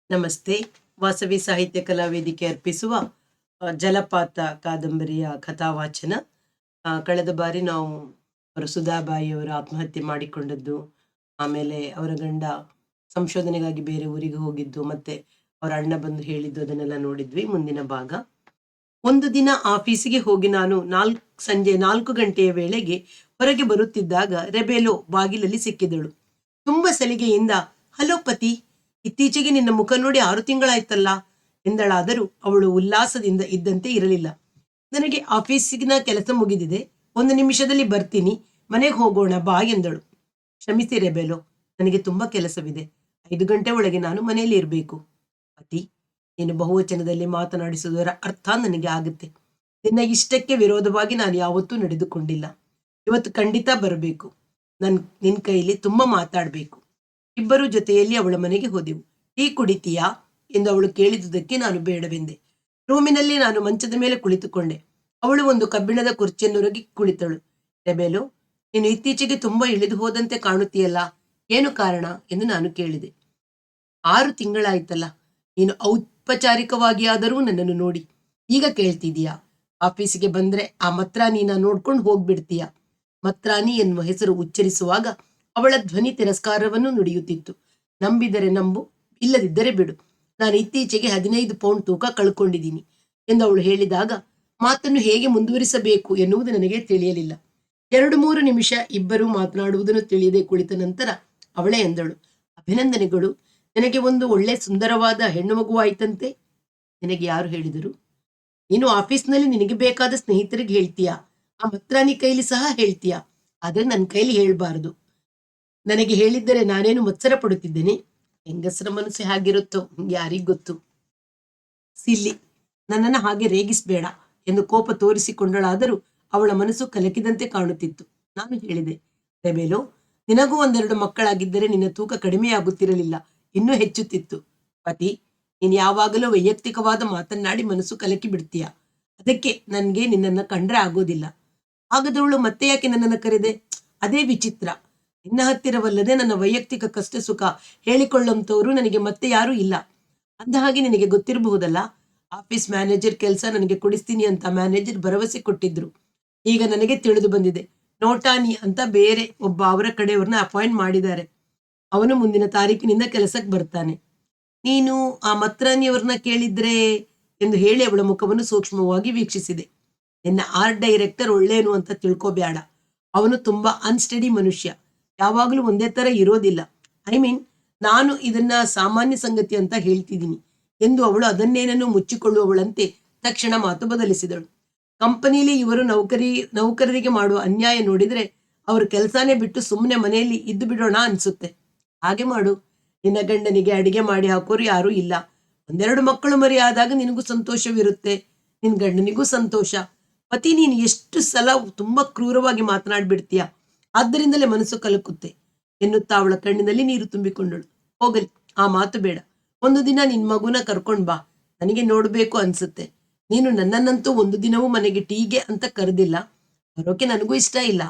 ನಮಸ್ತೆ. ವಾಸವಿ ಸಾಹಿತ್ಯ ಕಲಾ ವೇದಿಕೆ ಅರ್ಪಿಸುವ ಜಲಪಾತ ಕಾದಂಬರಿಯ ಕಥಾವಾಚನ. ಕಳೆದ ಬಾರಿ ನಾವು ಸುಧಾಬಾಯಿಯವರು ಆತ್ಮಹತ್ಯೆ ಮಾಡಿಕೊಂಡದ್ದು, ಆಮೇಲೆ ಅವರ ಗಂಡ ಸಂಶೋಧನೆಗಾಗಿ ಬೇರೆ ಊರಿಗೆ ಹೋಗಿದ್ದು, ಮತ್ತೆ ಅವರ ಅಣ್ಣ ಬಂದು ಹೇಳಿದ್ದು ಅದನ್ನೆಲ್ಲ ನೋಡಿದ್ವಿ. ಮುಂದಿನ ಭಾಗ. ಒಂದು ದಿನ ಆಫೀಸಿಗೆ ಹೋಗಿ ನಾನು ಸಂಜೆ 4 ಗಂಟೆಯ ವೇಳೆಗೆ ಹೊರಗೆ ಬರುತ್ತಿದ್ದಾಗ ರೆಬೆಲೋ ಬಾಗಿಲಲ್ಲಿ ಸಿಕ್ಕಿದಳು. ತುಂಬಾ ಸಲಿಗೆಯಿಂದ, ಹಲೋ ಪತಿ, ಇತ್ತೀಚೆಗೆ ನಿನ್ನ ಮುಖ ನೋಡಿ 6 ತಿಂಗಳಾಯ್ತಲ್ಲ ಎಂದಳಾದರೂ ಅವಳು ಉಲ್ಲಾಸದಿಂದ ಇದ್ದಂತೆ ಇರಲಿಲ್ಲ. ನನಗೆ ಆಫೀಸಿನ ಕೆಲಸ ಮುಗಿದಿದೆ, 1 ನಿಮಿಷದಲ್ಲಿ ಬರ್ತೀನಿ, ಮನೆಗೆ ಹೋಗೋಣ ಬಾ ಎಂದಳು. ಕ್ಷಮಿಸಿ ರೆಬೆಲೋ, ನನಗೆ ತುಂಬಾ ಕೆಲಸವಿದೆ. 5 ಗಂಟೆ ಒಳಗೆ ನಾನು ಮನೆಯಲ್ಲಿ ಇರಬೇಕು. ಪತಿ, ನೀನು ಬಹುವಚನದಲ್ಲಿ ಮಾತನಾಡಿಸುವುದರ ಅರ್ಥ ನನಗೆ ಆಗುತ್ತೆ. ನಿನ್ನ ಇಷ್ಟಕ್ಕೆ ವಿರೋಧವಾಗಿ ನಾನು ಯಾವತ್ತೂ ನಡೆದುಕೊಂಡಿಲ್ಲ. ಇವತ್ತು ಖಂಡಿತ ಬರಬೇಕು. ನಿನ್ನ ಕೈಲಿ ತುಂಬಾ ಮಾತಾಡಬೇಕು. ಇಬ್ಬರು ಜೊತೆಯಲ್ಲಿ ಅವಳ ಮನೆಗೆ ಹೋದೆವು. ಟೀ ಕುಡಿತೀಯಾ ಎಂದು ಅವಳು ಕೇಳಿದುದಕ್ಕೆ ನಾನು ಬೇಡವೆಂದೆ. ರೂಮಿನಲ್ಲಿ ನಾನು ಮಂಚದ ಮೇಲೆ ಕುಳಿತುಕೊಂಡೆ. ಅವಳು ಒಂದು ಕಬ್ಬಿಣದ ಕುರ್ಚಿಯನ್ನೊರಗಿ ಕುಳಿತಳು. ರೆಬೆಲೋ, ನೀನು ಇತ್ತೀಚೆಗೆ ತುಂಬಾ ಇಳಿದು ಹೋದಂತೆ ಕಾಣುತ್ತೀಯಲ್ಲ, ಏನು ಕಾರಣ ಎಂದು ನಾನು ಕೇಳಿದೆ. 6 ತಿಂಗಳಾಯ್ತಲ್ಲ, ನೀನು ಔಪಚಾರಿಕವಾಗಿ ಆದರೂ ನನ್ನನ್ನು ನೋಡಿ ಈಗ ಕೇಳ್ತಿದೀಯಾ? ಆಫೀಸಿಗೆ ಬಂದ್ರೆ ಆ ಮತ್ರಾನಿನ ನೋಡ್ಕೊಂಡು ಹೋಗ್ಬಿಡ್ತೀಯ. ಮತ್ರಾನಿ ಎನ್ನುವ ಹೆಸರು ಉಚ್ಚರಿಸುವಾಗ ಅವಳ ಧ್ವನಿ ತಿರಸ್ಕಾರವನ್ನು ನುಡಿಯುತ್ತಿತ್ತು. ನಂಬಿದರೆ ನಂಬು, ಇಲ್ಲದಿದ್ದರೆ ಬಿಡು. ನಾನು ಇತ್ತೀಚೆಗೆ 15 ಪೌಂಡ್ ತೂಕ ಕಳ್ಕೊಂಡಿದ್ದೀನಿ ಎಂದು ಅವಳು ಹೇಳಿದಾಗ ಮಾತನ್ನು ಹೇಗೆ ಮುಂದುವರಿಸಬೇಕು ಎನ್ನುವುದು ನನಗೆ ತಿಳಿಯಲಿಲ್ಲ. 2-3 ನಿಮಿಷ ಇಬ್ಬರು ಮಾತನಾಡುವುದನ್ನು ತಿಳಿಯದೆ ಕುಳಿತ ನಂತರ ಅವಳೇ ಎಂದಳು, ಅಭಿನಂದನೆಗಳು, ನನಗೆ ಒಂದು ಒಳ್ಳೆ ಸುಂದರವಾದ ಹೆಣ್ಣು ಮಗುವಾಯ್ತಂತೆ. ನಿನಗೆ ಯಾರು ಹೇಳಿದರು? ನೀನು ಆಫೀಸ್ನಲ್ಲಿ ನಿನಗೆ ಬೇಕಾದ ಸ್ನೇಹಿತರಿಗೆ ಹೇಳ್ತೀಯಾ, ಆ ಮತ್ರಾನಿ ಕೈಲಿ ಸಹ ಹೇಳ್ತೀಯಾ, ಆದ್ರೆ ನನ್ನ ಕೈಲಿ ಹೇಳ್ಬಾರದು. ನನಗೆ ಹೇಳಿದ್ದರೆ ನಾನೇನು ಮತ್ಸರ ಪಡುತ್ತಿದ್ದೇನೆ? ಹೆಂಗಸರ ಮನಸ್ಸು ಹೇಗಿರುತ್ತೋ ಯಾರಿಗ್ ಗೊತ್ತು. ಸಿಲ್ಲಿ, ನನ್ನನ್ನು ಹಾಗೆ ರೇಗಿಸ್ಬೇಡ ಎಂದು ಕೋಪ ತೋರಿಸಿಕೊಂಡಳಾದರೂ ಅವಳ ಮನಸ್ಸು ಕಲಕಿದಂತೆ ಕಾಣುತ್ತಿತ್ತು. ನಾನು ಹೇಳಿದೆ, ರೆಬೆಲೋ, ನಿನಗೂ 1-2 ಮಕ್ಕಳಾಗಿದ್ದರೆ ನಿನ್ನ ತೂಕ ಕಡಿಮೆಯಾಗುತ್ತಿರಲಿಲ್ಲ, ಇನ್ನೂ ಹೆಚ್ಚುತ್ತಿತ್ತು. ಪತಿ, ನೀನು ಯಾವಾಗಲೂ ವೈಯಕ್ತಿಕವಾದ ಮಾತನ್ನಾಡಿ ಮನಸ್ಸು ಕಲಕಿ ಬಿಡ್ತೀಯ. ಅದಕ್ಕೆ ನನ್ಗೆ ನಿನ್ನನ್ನು ಕಂಡ್ರೆ ಆಗೋದಿಲ್ಲ. ಹಾಗದವಳು ಮತ್ತೆ ಯಾಕೆ ನನ್ನನ್ನು ಕರೆದೆ? ಅದೇ ವಿಚಿತ್ರ. ನಿನ್ನ ಹತ್ತಿರವಲ್ಲದೆ ನನ್ನ ವೈಯಕ್ತಿಕ ಕಷ್ಟ ಸುಖ ಹೇಳಿಕೊಳ್ಳುವಂಥವ್ರು ನನಗೆ ಮತ್ತೆ ಯಾರೂ ಇಲ್ಲ. ಅಂದ ಹಾಗೆ ನಿನಗೆ ಗೊತ್ತಿರಬಹುದಲ್ಲ, ಆಫೀಸ್ ಮ್ಯಾನೇಜರ್ ಕೆಲಸ ನನಗೆ ಕೊಡಿಸ್ತೀನಿ ಅಂತ ಮ್ಯಾನೇಜರ್ ಭರವಸೆ ಕೊಟ್ಟಿದ್ರು. ಈಗ ನನಗೆ ತಿಳಿದು ಬಂದಿದೆ, ನೋಟಾನಿ ಅಂತ ಬೇರೆ ಒಬ್ಬ ಅವರ ಕಡೆಯವ್ರನ್ನ ಅಪಾಯಿಂಟ್ ಮಾಡಿದ್ದಾರೆ. ಅವನು ಮುಂದಿನ ತಾರೀಕಿನಿಂದ ಕೆಲಸಕ್ಕೆ ಬರ್ತಾನೆ. ನೀನು ಆ ಮತ್ರಾನಿಯವ್ರನ್ನ ಕೇಳಿದ್ರೆ ಎಂದು ಹೇಳಿ ಅವಳ ಮುಖವನ್ನು ಸೂಕ್ಷ್ಮವಾಗಿ ವೀಕ್ಷಿಸಿದೆ. ನಿನ್ನ ಆರ್ಟ್ ಡೈರೆಕ್ಟರ್ ಒಳ್ಳೇನು ಅಂತ ತಿಳ್ಕೋಬೇಡ. ಅವನು ತುಂಬಾ ಅನ್ಸ್ಟಡಿ ಮನುಷ್ಯ, ಯಾವಾಗಲೂ ಒಂದೇ ತರ ಇರೋದಿಲ್ಲ. ನಾನು ಇದನ್ನ ಸಾಮಾನ್ಯ ಸಂಗತಿ ಅಂತ ಹೇಳ್ತಿದ್ದೀನಿ ಎಂದು ಅವಳು ಅದನ್ನೇನನ್ನು ಮುಚ್ಚಿಕೊಳ್ಳುವವಳಂತೆ ತಕ್ಷಣ ಮಾತು ಬದಲಿಸಿದಳು. ಕಂಪನಿಲಿ ಇವರು ನೌಕರರಿಗೆ ಮಾಡುವ ಅನ್ಯಾಯ ನೋಡಿದ್ರೆ ಅವರು ಕೆಲಸನೇ ಬಿಟ್ಟು ಸುಮ್ಮನೆ ಮನೆಯಲ್ಲಿ ಇದ್ದು ಬಿಡೋಣ ಅನ್ಸುತ್ತೆ. ಹಾಗೆ ಮಾಡು. ನಿನ್ನ ಗಂಡನಿಗೆ ಅಡಿಗೆ ಮಾಡಿ ಹಾಕೋರು ಯಾರೂ ಇಲ್ಲ. 1-2 ಮಕ್ಕಳು ಮರಿ ಆದಾಗ ನಿನಗೂ ಸಂತೋಷವಿರುತ್ತೆ, ನಿನ್ ಗಂಡನಿಗೂ ಸಂತೋಷ. ಪತಿ, ನೀನು ಎಷ್ಟು ಸಲ ತುಂಬಾ ಕ್ರೂರವಾಗಿ ಮಾತನಾಡ್ಬಿಡ್ತೀಯ, ಆದ್ದರಿಂದಲೇ ಮನಸ್ಸು ಕಲಕುತ್ತೆ ಎನ್ನುತ್ತಾ ಅವಳ ಕಣ್ಣಿನಲ್ಲಿ ನೀರು ತುಂಬಿಕೊಂಡಳು. ಹೋಗಲಿ, ಆ ಮಾತು ಬೇಡ. ಒಂದು ದಿನ ನಿನ್ ಮಗುನ ಕರ್ಕೊಂಡ್ ಬಾ, ನನಗೆ ನೋಡ್ಬೇಕು ಅನ್ಸುತ್ತೆ. ನೀನು ನನ್ನನ್ನಂತೂ ಒಂದು ದಿನವೂ ಮನೆಗೆ ಟೀಗೆ ಅಂತ ಕರೆದಿಲ್ಲ. ಬರೋಕೆ ನನಗೂ ಇಷ್ಟ ಇಲ್ಲ.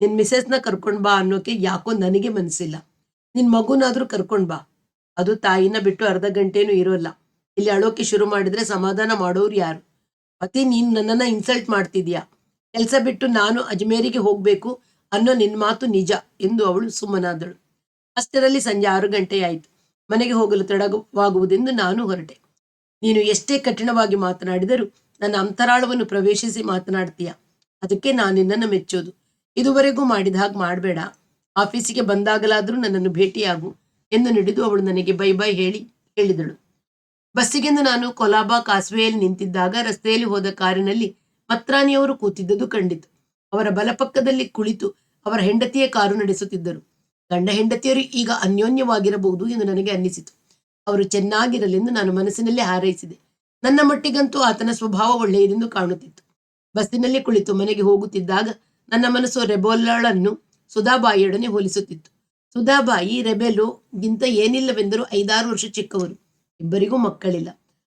ನಿನ್ ಮಿಸೆಸ್ನ ಕರ್ಕೊಂಡ್ ಬಾ ಅನ್ನೋಕೆ ಯಾಕೋ ನನಗೆ ಮನಸ್ಸಿಲ್ಲ. ನಿನ್ ಮಗುನಾದ್ರೂ ಕರ್ಕೊಂಡ್ ಬಾ. ಅದು ತಾಯಿನ ಬಿಟ್ಟು ಅರ್ಧ ಗಂಟೆನೂ ಇರೋಲ್ಲ. ಇಲ್ಲಿ ಅಳೋಕೆ ಶುರು ಮಾಡಿದ್ರೆ ಸಮಾಧಾನ ಮಾಡೋರು ಯಾರು? ಪತಿ, ನೀನು ನನ್ನನ್ನ ಇನ್ಸಲ್ಟ್ ಮಾಡ್ತಿದ್ಯಾ. ಕೆಲಸ ಬಿಟ್ಟು ನಾನು ಅಜ್ಮೇರಿಗೆ ಹೋಗ್ಬೇಕು ಅನ್ನೋ ನಿನ್ ಮಾತು ನಿಜ ಎಂದು ಅವಳು ಸುಮ್ಮನಾದಳು. ಅಷ್ಟರಲ್ಲಿ ಸಂಜೆ 6 ಗಂಟೆಯಾಯಿತು. ಮನೆಗೆ ಹೋಗಲು ತಡವಾಗುವುದೆಂದು ನಾನು ಹೊರಟೆ. ನೀನು ಎಷ್ಟೇ ಕಠಿಣವಾಗಿ ಮಾತನಾಡಿದರೂ ನನ್ನ ಅಂತರಾಳವನ್ನು ಪ್ರವೇಶಿಸಿ ಮಾತನಾಡ್ತೀಯ. ಅದಕ್ಕೆ ನಾನು ನಿನ್ನನ್ನು ಮೆಚ್ಚೋದು. ಇದುವರೆಗೂ ಮಾಡಿದ ಹಾಗೆ ಮಾಡಬೇಡ. ಆಫೀಸಿಗೆ ಬಂದಾಗಲಾದರೂ ನನ್ನನ್ನು ಭೇಟಿಯಾಗು ಎಂದು ನುಡಿದು ಅವಳು ನನಗೆ ಬೈ ಬೈ ಹೇಳಿದಳು. ಬಸ್ಸಿಗೆಂದು ನಾನು ಕೊಲಾಬಾ ಕಾಸ್ವೆಯಲ್ಲಿ ನಿಂತಿದ್ದಾಗ ರಸ್ತೆಯಲ್ಲಿ ಹೋದ ಕಾರಿನಲ್ಲಿ ಮತ್ರಾನಿಯವರು ಕೂತಿದ್ದುದು ಕಂಡಿತು. ಅವರ ಬಲಪಕ್ಕದಲ್ಲಿ ಕುಳಿತು ಅವರ ಹೆಂಡತಿಯೇ ಕಾರು ನಡೆಸುತ್ತಿದ್ದರು. ಗಂಡ ಹೆಂಡತಿಯರು ಈಗ ಅನ್ಯೋನ್ಯವಾಗಿರಬಹುದು ಎಂದು ನನಗೆ ಅನ್ನಿಸಿತು. ಅವರು ಚೆನ್ನಾಗಿರಲೆಂದು ನಾನು ಮನಸ್ಸಿನಲ್ಲಿ ಹಾರೈಸಿದೆ. ನನ್ನ ಮಟ್ಟಿಗಂತೂ ಆತನ ಸ್ವಭಾವ ಒಳ್ಳೆಯದೆಂದು ಕಾಣುತ್ತಿತ್ತು. ಬಸ್ಸಿನಲ್ಲಿ ಕುಳಿತು ಮನೆಗೆ ಹೋಗುತ್ತಿದ್ದಾಗ ನನ್ನ ಮನಸ್ಸು ರೆಬೆಲೋಳನ್ನು ಸುಧಾಬಾಯಿಯೊಡನೆ ಹೋಲಿಸುತ್ತಿತ್ತು. ಸುಧಾಬಾಯಿ ರೆಬೆಲೋಗಿಂತ ಏನಿಲ್ಲವೆಂದರೂ 5-6 ವರ್ಷ ಚಿಕ್ಕವರು. ಇಬ್ಬರಿಗೂ ಮಕ್ಕಳಿಲ್ಲ.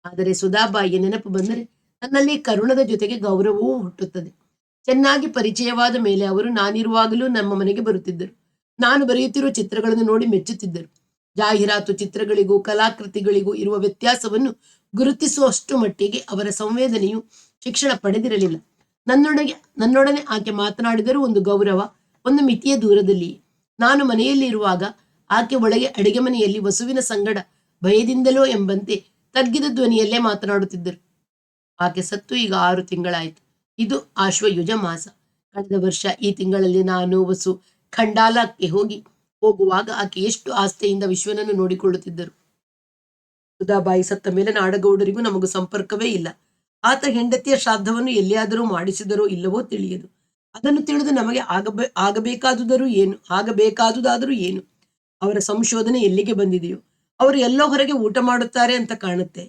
ಆದರೆ ಸುಧಾಬಾಯಿಯ ನೆನಪು ಬಂದರೆ ನನ್ನಲ್ಲಿ ಕರುಣದ ಜೊತೆಗೆ ಗೌರವವೂ ಹುಟ್ಟುತ್ತದೆ. ಚೆನ್ನಾಗಿ ಪರಿಚಯವಾದ ಮೇಲೆ ಅವರು ನಾನಿರುವಾಗಲೂ ನಮ್ಮ ಮನೆಗೆ ಬರುತ್ತಿದ್ದರು. ನಾನು ಬರೆಯುತ್ತಿರುವ ಚಿತ್ರಗಳನ್ನು ನೋಡಿ ಮೆಚ್ಚುತ್ತಿದ್ದರು. ಜಾಹೀರಾತು ಚಿತ್ರಗಳಿಗೂ ಕಲಾಕೃತಿಗಳಿಗೂ ಇರುವ ವ್ಯತ್ಯಾಸವನ್ನು ಗುರುತಿಸುವಷ್ಟು ಮಟ್ಟಿಗೆ ಅವರ ಸಂವೇದನೆಯು ಶಿಕ್ಷಣ ಪಡೆದಿರಲಿಲ್ಲ. ನನ್ನೊಡನೆ ಆಕೆ ಮಾತನಾಡಿದರೂ ಒಂದು ಗೌರವ, ಒಂದು ಮಿತಿಯ ದೂರದಲ್ಲಿಯೇ. ನಾನು ಮನೆಯಲ್ಲಿ ಇರುವಾಗ ಆಕೆ ಒಳಗೆ ಅಡಿಗೆ ಮನೆಯಲ್ಲಿ ವಸುವಿನ ಸಂಗಡ ಭಯದಿಂದಲೋ ಎಂಬಂತೆ ತಗ್ಗಿದ ಧ್ವನಿಯಲ್ಲೇ ಮಾತನಾಡುತ್ತಿದ್ದರು. ಆಕೆ ಸತ್ತು ಈಗ 6 ತಿಂಗಳಾಯಿತು. ಇದು ಆಶ್ವಯುಜ ಮಾಸ. ಕಳೆದ ವರ್ಷ ಈ ತಿಂಗಳಲ್ಲಿ ನಾನು ವಸು ಖಂಡಾಲಕ್ಕೆ ಹೋಗುವಾಗ ಆಕೆ ಎಷ್ಟು ಆಸ್ಥೆಯಿಂದ ವಿಶ್ವನನ್ನು ನೋಡಿಕೊಳ್ಳುತ್ತಿದ್ದರು. ಸುಧಾಬಾಯಿ ಸತ್ತ ಮೇಲೆ ನಾಡಗೌಡರಿಗೂ ನಮಗೂ ಸಂಪರ್ಕವೇ ಇಲ್ಲ. ಆತ ಹೆಂಡತಿಯ ಶ್ರಾದ್ದವನ್ನು ಎಲ್ಲಿಯಾದರೂ ಮಾಡಿಸಿದರೋ ಇಲ್ಲವೋ ತಿಳಿಯದು. ಅದನ್ನು ತಿಳಿದು ನಮಗೆ ಆಗಬೇಕಾದುದಾದರೂ ಏನು? ಅವರ ಸಂಶೋಧನೆ ಎಲ್ಲಿಗೆ ಬಂದಿದೆಯೋ? ಅವರು ಎಲ್ಲೋ ಹೊರಗೆ ಊಟ ಮಾಡುತ್ತಾರೆ ಅಂತ ಕಾಣುತ್ತೆ.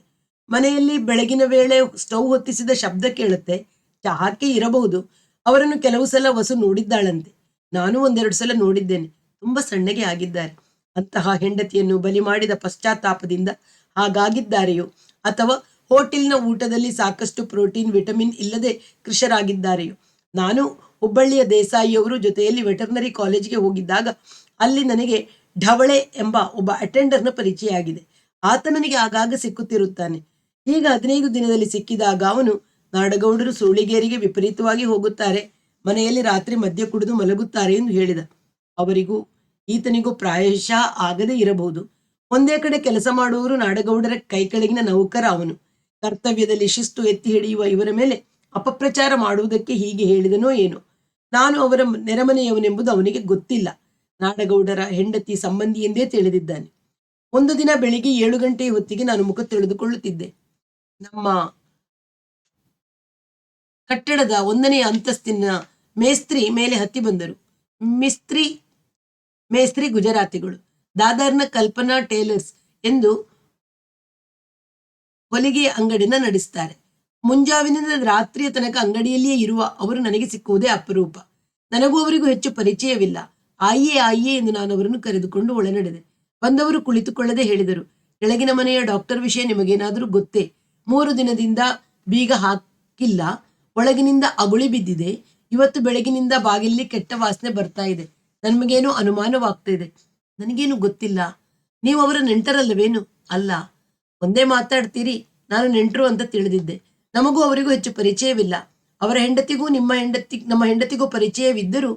ಮನೆಯಲ್ಲಿ ಬೆಳಗಿನ ವೇಳೆ ಸ್ಟವ್ ಹೊತ್ತಿಸಿದ ಶಬ್ದ ಕೇಳುತ್ತೆ. ಚಹಾಕ್ಕೆ ಇರಬಹುದು. ಅವರನ್ನು ಕೆಲವು ಸಲ ವಸು ನೋಡಿದ್ದಾಳಂತೆ. ನಾನು 1-2 ಸಲ ನೋಡಿದ್ದೇನೆ. ತುಂಬಾ ಸಣ್ಣಗೆ ಆಗಿದ್ದಾರೆ. ಅಂತಹ ಹೆಂಡತಿಯನ್ನು ಬಲಿ ಮಾಡಿದ ಪಶ್ಚಾತ್ತಾಪದಿಂದ ಹಾಗಾಗಿದ್ದಾರೆಯೋ, ಅಥವಾ ಹೋಟೆಲ್ನ ಊಟದಲ್ಲಿ ಸಾಕಷ್ಟು ಪ್ರೋಟೀನ್ ವಿಟಮಿನ್ ಇಲ್ಲದೆ ಕೃಶರಾಗಿದ್ದಾರೆಯೋ? ನಾನು ಹುಬ್ಬಳ್ಳಿಯ ದೇಸಾಯಿಯವರು ಜೊತೆಯಲ್ಲಿ ವೆಟರ್ನರಿ ಕಾಲೇಜ್ಗೆ ಹೋಗಿದ್ದಾಗ ಅಲ್ಲಿ ನನಗೆ ಢವಳೆ ಎಂಬ ಒಬ್ಬ ಅಟೆಂಡರ್ನ ಪರಿಚಯ ಆಗಿದೆ. ಆತ ನನಗೆ ಆಗಾಗ ಸಿಕ್ಕುತ್ತಿರುತ್ತಾನೆ. ಈಗ 15 ದಿನದಲ್ಲಿ ಸಿಕ್ಕಿದಾಗ ಅವನು, ನಾಡಗೌಡರು ಸೂಳಿಗೇರಿಗೆ ವಿಪರೀತವಾಗಿ ಹೋಗುತ್ತಾರೆ, ಮನೆಯಲ್ಲಿ ರಾತ್ರಿ ಮದ್ಯ ಕುಡಿದು ಮಲಗುತ್ತಾರೆ ಎಂದು ಹೇಳಿದ. ಅವರಿಗೂ ಈತನಿಗೂ ಪ್ರಾಯಶಃ ಆಗದೇ ಇರಬಹುದು. ಒಂದೇ ಕಡೆ ಕೆಲಸ ಮಾಡುವವರು ನಾಡಗೌಡರ ಕೈ ಕೆಳಗಿನ ನೌಕರ ಅವನು. ಕರ್ತವ್ಯದಲ್ಲಿ ಶಿಸ್ತು ಎತ್ತಿ ಹಿಡಿಯುವ ಇವರ ಮೇಲೆ ಅಪಪ್ರಚಾರ ಮಾಡುವುದಕ್ಕೆ ಹೀಗೆ ಹೇಳಿದನೋ ಏನೋ. ನಾನು ಅವರ ನೆರೆಮನೆಯವನೆಂಬುದು ಅವನಿಗೆ ಗೊತ್ತಿಲ್ಲ. ನಾಡಗೌಡರ ಹೆಂಡತಿ ಸಂಬಂಧಿ ಎಂದೇ ತಿಳಿದಿದ್ದಾನೆ. ಒಂದು ದಿನ ಬೆಳಿಗ್ಗೆ 7 ಗಂಟೆಯ ಹೊತ್ತಿಗೆ ನಾನು ಮುಖ ತಿಳಿದುಕೊಳ್ಳುತ್ತಿದ್ದೆ. ನಮ್ಮ ಕಟ್ಟಡದ 1ನೇ ಅಂತಸ್ತಿನ ಮೇಸ್ತ್ರಿ ಮೇಲೆ ಹತ್ತಿ ಬಂದರು. ಮೇಸ್ತ್ರಿ ಗುಜರಾತಿಗಳು. ದಾದರ್ನ ಕಲ್ಪನಾ ಟೇಲರ್ಸ್ ಎಂದು ಹೊಲಿಗೆ ಅಂಗಡಿನ ನಡೆಸ್ತಾರೆ. ಮುಂಜಾವಿನಿಂದ ರಾತ್ರಿಯ ತನಕ ಅಂಗಡಿಯಲ್ಲಿಯೇ ಇರುವ ಅವರು ನನಗೆ ಸಿಕ್ಕುವುದೇ ಅಪರೂಪ. ನನಗೂ ಅವರಿಗೂ ಹೆಚ್ಚು ಪರಿಚಯವಿಲ್ಲ. ಆಯ್ಯೆ ಎಂದು ನಾನು ಅವರನ್ನು ಕರೆದುಕೊಂಡು ಒಳನಡೆದೆ. ಬಂದವರು ಕುಳಿತುಕೊಳ್ಳದೆ ಹೇಳಿದರು, ಕೆಳಗಿನ ಮನೆಯ ಡಾಕ್ಟರ್ ವಿಷಯ ನಿಮಗೇನಾದರೂ ಗೊತ್ತೇ? 3 ದಿನದಿಂದ ಬೀಗ ಹಾಕಿಲ್ಲ. ಒಳಗಿನಿಂದ ಅಗುಳಿ ಬಿದ್ದಿದೆ. ಇವತ್ತು ಬೆಳಗಿನಿಂದ ಬಾಗಿಲಲ್ಲಿ ಕೆಟ್ಟ ವಾಸನೆ ಬರ್ತಾ ಇದೆ. ನಮಗೇನೋ ಅನುಮಾನವಾಗ್ತಾ ಇದೆ. ನನಗೇನು ಗೊತ್ತಿಲ್ಲ. ನೀವು ಅವರ ನೆಂಟರಲ್ಲವೇನು? ಅಲ್ಲ. ಒಂದೇ ಮಾತಾಡ್ತೀರಿ. ನಾನು ನೆಂಟರು ಅಂತ ತಿಳಿದಿದ್ದೆ. ನಮಗೂ ಅವರಿಗೂ ಹೆಚ್ಚು ಪರಿಚಯವಿಲ್ಲ. ಅವರ ಹೆಂಡತಿಗೂ ನಮ್ಮ ಹೆಂಡತಿಗೂ ಪರಿಚಯವಿದ್ದರೂ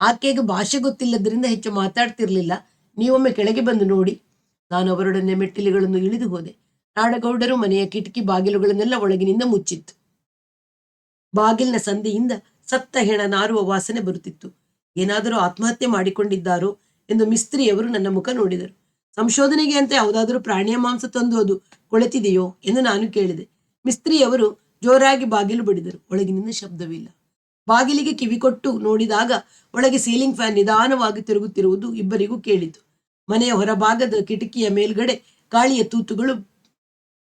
ಆಕೆಗೆ ಭಾಷೆ ಗೊತ್ತಿಲ್ಲದ್ರಿಂದ ಹೆಚ್ಚು ಮಾತಾಡ್ತಿರ್ಲಿಲ್ಲ. ನೀವೊಮ್ಮೆ ಕೆಳಗೆ ಬಂದು ನೋಡಿ. ನಾನು ಅವರೊಡನೆ ಮೆಟ್ಟಿಲುಗಳನ್ನು ಇಳಿದು ಹೋದೆ. ನಾಡಗೌಡರು ಮನೆಯ ಕಿಟಕಿ ಬಾಗಿಲುಗಳನ್ನೆಲ್ಲ ಒಳಗಿನಿಂದ ಮುಚ್ಚಿತ್ತು. ಬಾಗಿಲಿನ ಸಂದಿಯಿಂದ ಸತ್ತ ಹೆಣ ನಾರುವ ವಾಸನೆ ಬರುತ್ತಿತ್ತು. ಏನಾದರೂ ಆತ್ಮಹತ್ಯೆ ಮಾಡಿಕೊಂಡಿದ್ದಾರೋ ಎಂದು ಮಿಸ್ತ್ರಿಯವರು ನನ್ನ ಮುಖ ನೋಡಿದರು. ಸಂಶೋಧನೆಗೆ ಅಂತ ಯಾವುದಾದರೂ ಪ್ರಾಣಿಯ ಮಾಂಸ ತಂದು ಅದು ಕೊಳೆತಿದೆಯೋ ಎಂದು ನಾನು ಕೇಳಿದೆ. ಮಿಸ್ತ್ರಿಯವರು ಜೋರಾಗಿ ಬಾಗಿಲು ಬಡಿದರು. ಒಳಗಿನಿಂದ ಶಬ್ದವಿಲ್ಲ. ಬಾಗಿಲಿಗೆ ಕಿವಿಕೊಟ್ಟು ನೋಡಿದಾಗ ಒಳಗೆ ಸೀಲಿಂಗ್ ಫ್ಯಾನ್ ನಿಧಾನವಾಗಿ ತಿರುಗುತ್ತಿರುವುದು ಇಬ್ಬರಿಗೂ ಕೇಳಿತು. ಮನೆಯ ಹೊರಭಾಗದ ಕಿಟಕಿಯ ಮೇಲ್ಗಡೆ ಗಾಳಿಯ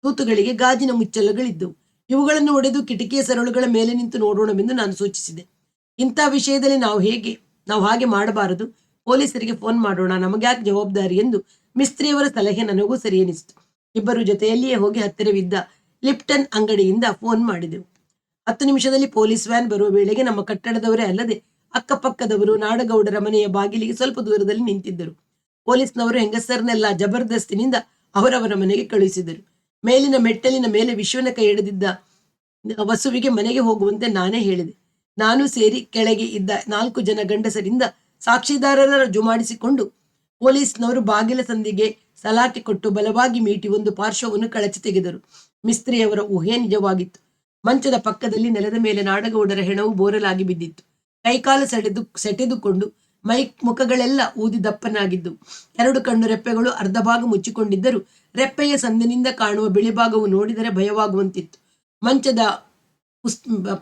ತೂತುಗಳಿಗೆ ಗಾಜಿನ ಮುಚ್ಚಲುಗಳಿದ್ದವು. ಇವುಗಳನ್ನು ಒಡೆದು ಕಿಟಕಿಯ ಸರಳುಗಳ ಮೇಲೆ ನಿಂತು ನೋಡೋಣವೆಂದು ನಾನು ಸೂಚಿಸಿದೆ. ಇಂಥ ವಿಷಯದಲ್ಲಿ ನಾವು ಹಾಗೆ ಮಾಡಬಾರದು. ಪೊಲೀಸರಿಗೆ ಫೋನ್ ಮಾಡೋಣ, ನಮಗ್ಯಾಕೆ ಜವಾಬ್ದಾರಿ ಎಂದು ಮಿಸ್ತ್ರಿಯವರ ಸಲಹೆ ನನಗೂ ಸರಿ ಎನಿಸಿತು. ಇಬ್ಬರು ಜೊತೆಯಲ್ಲಿಯೇ ಹೋಗಿ ಹತ್ತಿರವಿದ್ದ ಲಿಪ್ಟನ್ ಅಂಗಡಿಯಿಂದ ಫೋನ್ ಮಾಡಿದೆವು. 10 ನಿಮಿಷದಲ್ಲಿ ಪೊಲೀಸ್ ವ್ಯಾನ್ ಬರುವ ವೇಳೆಗೆ ನಮ್ಮ ಕಟ್ಟಡದವರೇ ಅಲ್ಲದೆ ಅಕ್ಕಪಕ್ಕದವರು ನಾಡಗೌಡರ ಮನೆಯ ಬಾಗಿಲಿಗೆ ಸ್ವಲ್ಪ ದೂರದಲ್ಲಿ ನಿಂತಿದ್ದರು. ಪೊಲೀಸ್ನವರು ಹೆಂಗಸರನ್ನೆಲ್ಲ ಜಬರ್ದಸ್ತಿನಿಂದ ಅವರವರ ಮನೆಗೆ ಕಳುಹಿಸಿದರು. ಮೇಲಿನ ಮೆಟ್ಟಲಿನ ಮೇಲೆ ವಿಶ್ವನ ಕೈ ಹಿಡಿದಿದ್ದ ವಸುವಿಗೆ ಮನೆಗೆ ಹೋಗುವಂತೆ ನಾನೇ ಹೇಳಿದೆ. ನಾನು ಸೇರಿ ಕೆಳಗೆ ಇದ್ದ 4 ಜನ ಗಂಡಸರಿಂದ ಸಾಕ್ಷಿದಾರರ ರುಜು ಮಾಡಿಸಿಕೊಂಡು ಪೊಲೀಸ್ನವರು ಬಾಗಿಲ ಸಂದಿಗೆ ಸಲಾಕೆ ಕೊಟ್ಟು ಬಲವಾಗಿ ಮೀಟಿ ಒಂದು ಪಾರ್ಶ್ವವನ್ನು ಕಳಚಿ ತೆಗೆದರು. ಮಿಸ್ತ್ರಿಯವರ ಊಹೆ ನಿಜವಾಗಿತ್ತು. ಮಂಚದ ಪಕ್ಕದಲ್ಲಿ ನೆಲದ ಮೇಲೆ ನಾಡಗೌಡರ ಹೆಣವು ಬೋರಲಾಗಿ ಬಿದ್ದಿತ್ತು. ಕೈಕಾಲು ಸೆಟೆದುಕೊಂಡು ಮುಖಗಳೆಲ್ಲ ಊದಿ ದಪ್ಪನಾಗಿದ್ದವು. 2 ಕಣ್ಣು ರೆಪ್ಪೆಗಳು ಅರ್ಧ ಭಾಗ ಮುಚ್ಚಿಕೊಂಡಿದ್ದರೂ ರೆಪ್ಪೆಯ ಸಂದಿನಿಂದ ಕಾಣುವ ಬಿಳಿ ಭಾಗವು ನೋಡಿದರೆ ಭಯವಾಗುವಂತಿತ್ತು. ಮಂಚದ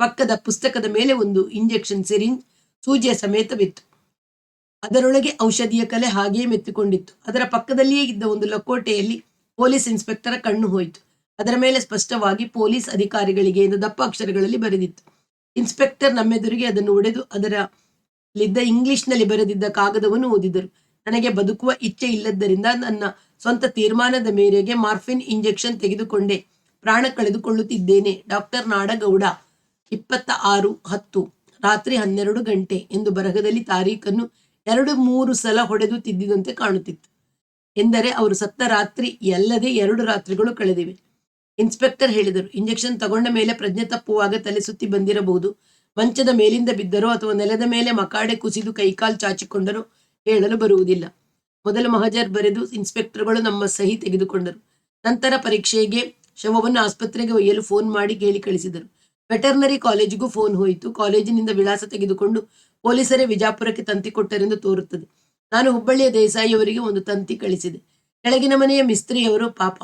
ಪಕ್ಕದ ಪುಸ್ತಕದ ಮೇಲೆ ಒಂದು ಇಂಜೆಕ್ಷನ್ ಸಿರಿಂಜ್ ಸೂಜಿಯ ಸಮೇತವಿತ್ತು. ಅದರೊಳಗೆ ಔಷಧಿಯ ಕಲೆ ಹಾಗೆಯೇ ಮೆತ್ತಿಕೊಂಡಿತ್ತು. ಅದರ ಪಕ್ಕದಲ್ಲಿಯೇ ಇದ್ದ ಒಂದು ಲಕೋಟೆಯಲ್ಲಿ ಪೊಲೀಸ್ ಇನ್ಸ್ಪೆಕ್ಟರ ಕಣ್ಣು ಹೋಯಿತು. ಅದರ ಮೇಲೆ ಸ್ಪಷ್ಟವಾಗಿ ಪೊಲೀಸ್ ಅಧಿಕಾರಿಗಳಿಗೆ ಎಂದು ದಪ್ಪ ಅಕ್ಷರಗಳಲ್ಲಿ ಬರೆದಿತ್ತು. ಇನ್ಸ್ಪೆಕ್ಟರ್ ನಮ್ಮೆದುರಿಗೆ ಅದನ್ನು ಒಡೆದು ಅದರಲ್ಲಿದ್ದ ಇಂಗ್ಲಿಷ್ನಲ್ಲಿ ಬರೆದಿದ್ದ ಕಾಗದವನ್ನು ಓದಿದರು. ನನಗೆ ಬದುಕುವ ಇಚ್ಛೆ ಇಲ್ಲದ್ದರಿಂದ ನನ್ನ ಸ್ವಂತ ತೀರ್ಮಾನದ ಮೇರೆಗೆ ಮಾರ್ಫಿನ್ ಇಂಜೆಕ್ಷನ್ ತೆಗೆದುಕೊಂಡೆ ಪ್ರಾಣ ಕಳೆದುಕೊಳ್ಳುತ್ತಿದ್ದೇನೆ. ಡಾಕ್ಟರ್ ನಾಡಗೌಡ 26/10 ರಾತ್ರಿ 12 ಗಂಟೆ ಎಂದು ಬರಹದಲ್ಲಿ ತಾರೀಖನ್ನು 2-3 ಸಲ ಹೊಡೆದು ತಿದ್ದಿದಂತೆ ಕಾಣುತ್ತಿತ್ತು. ಎಂದರೆ ಅವರು ಸತ್ತ ರಾತ್ರಿ ಅಲ್ಲದೆ 2 ರಾತ್ರಿಗಳು ಕಳೆದಿವೆ. ಇನ್ಸ್ಪೆಕ್ಟರ್ ಹೇಳಿದರು. ಇಂಜೆಕ್ಷನ್ ತಗೊಂಡ ಮೇಲೆ ಪ್ರಜ್ಞೆ ತಪ್ಪುವಾಗ ತಲೆ ಸುತ್ತಿ ಬಂದಿರಬಹುದು. ಮಂಚದ ಮೇಲಿಂದ ಬಿದ್ದರೋ ಅಥವಾ ನೆಲದ ಮೇಲೆ ಮಕಾಡೆ ಕುಸಿದು ಕೈಕಾಲು ಚಾಚಿಕೊಂಡರೋ ಹೇಳಲು ಬರುವುದಿಲ್ಲ. ಮೊದಲು ಮಹಜರ್ ಬರೆದು ಇನ್ಸ್ಪೆಕ್ಟರ್ಗಳು ನಮ್ಮ ಸಹಿ ತೆಗೆದುಕೊಂಡರು. ನಂತರ ಪರೀಕ್ಷೆಗೆ ಶವವನ್ನು ಆಸ್ಪತ್ರೆಗೆ ಒಯ್ಯಲು ಫೋನ್ ಮಾಡಿ ಕೇಳಿ ಕಳಿಸಿದರು. ವೆಟರ್ನರಿ ಕಾಲೇಜಿಗೂ ಫೋನ್ ಹೋಯಿತು. ಕಾಲೇಜಿನಿಂದ ವಿಳಾಸ ತೆಗೆದುಕೊಂಡು ಪೊಲೀಸರೇ ವಿಜಾಪುರಕ್ಕೆ ತಂತಿ ಕೊಟ್ಟರೆಂದು ತೋರುತ್ತದೆ. ನಾನು ಹುಬ್ಬಳ್ಳಿಯ ದೇಸಾಯಿಯವರಿಗೆ ಒಂದು ತಂತಿ ಕಳಿಸಿದೆ. ಕೆಳಗಿನ ಮನೆಯ ಮಿಸ್ತ್ರಿಯವರು ಪಾಪ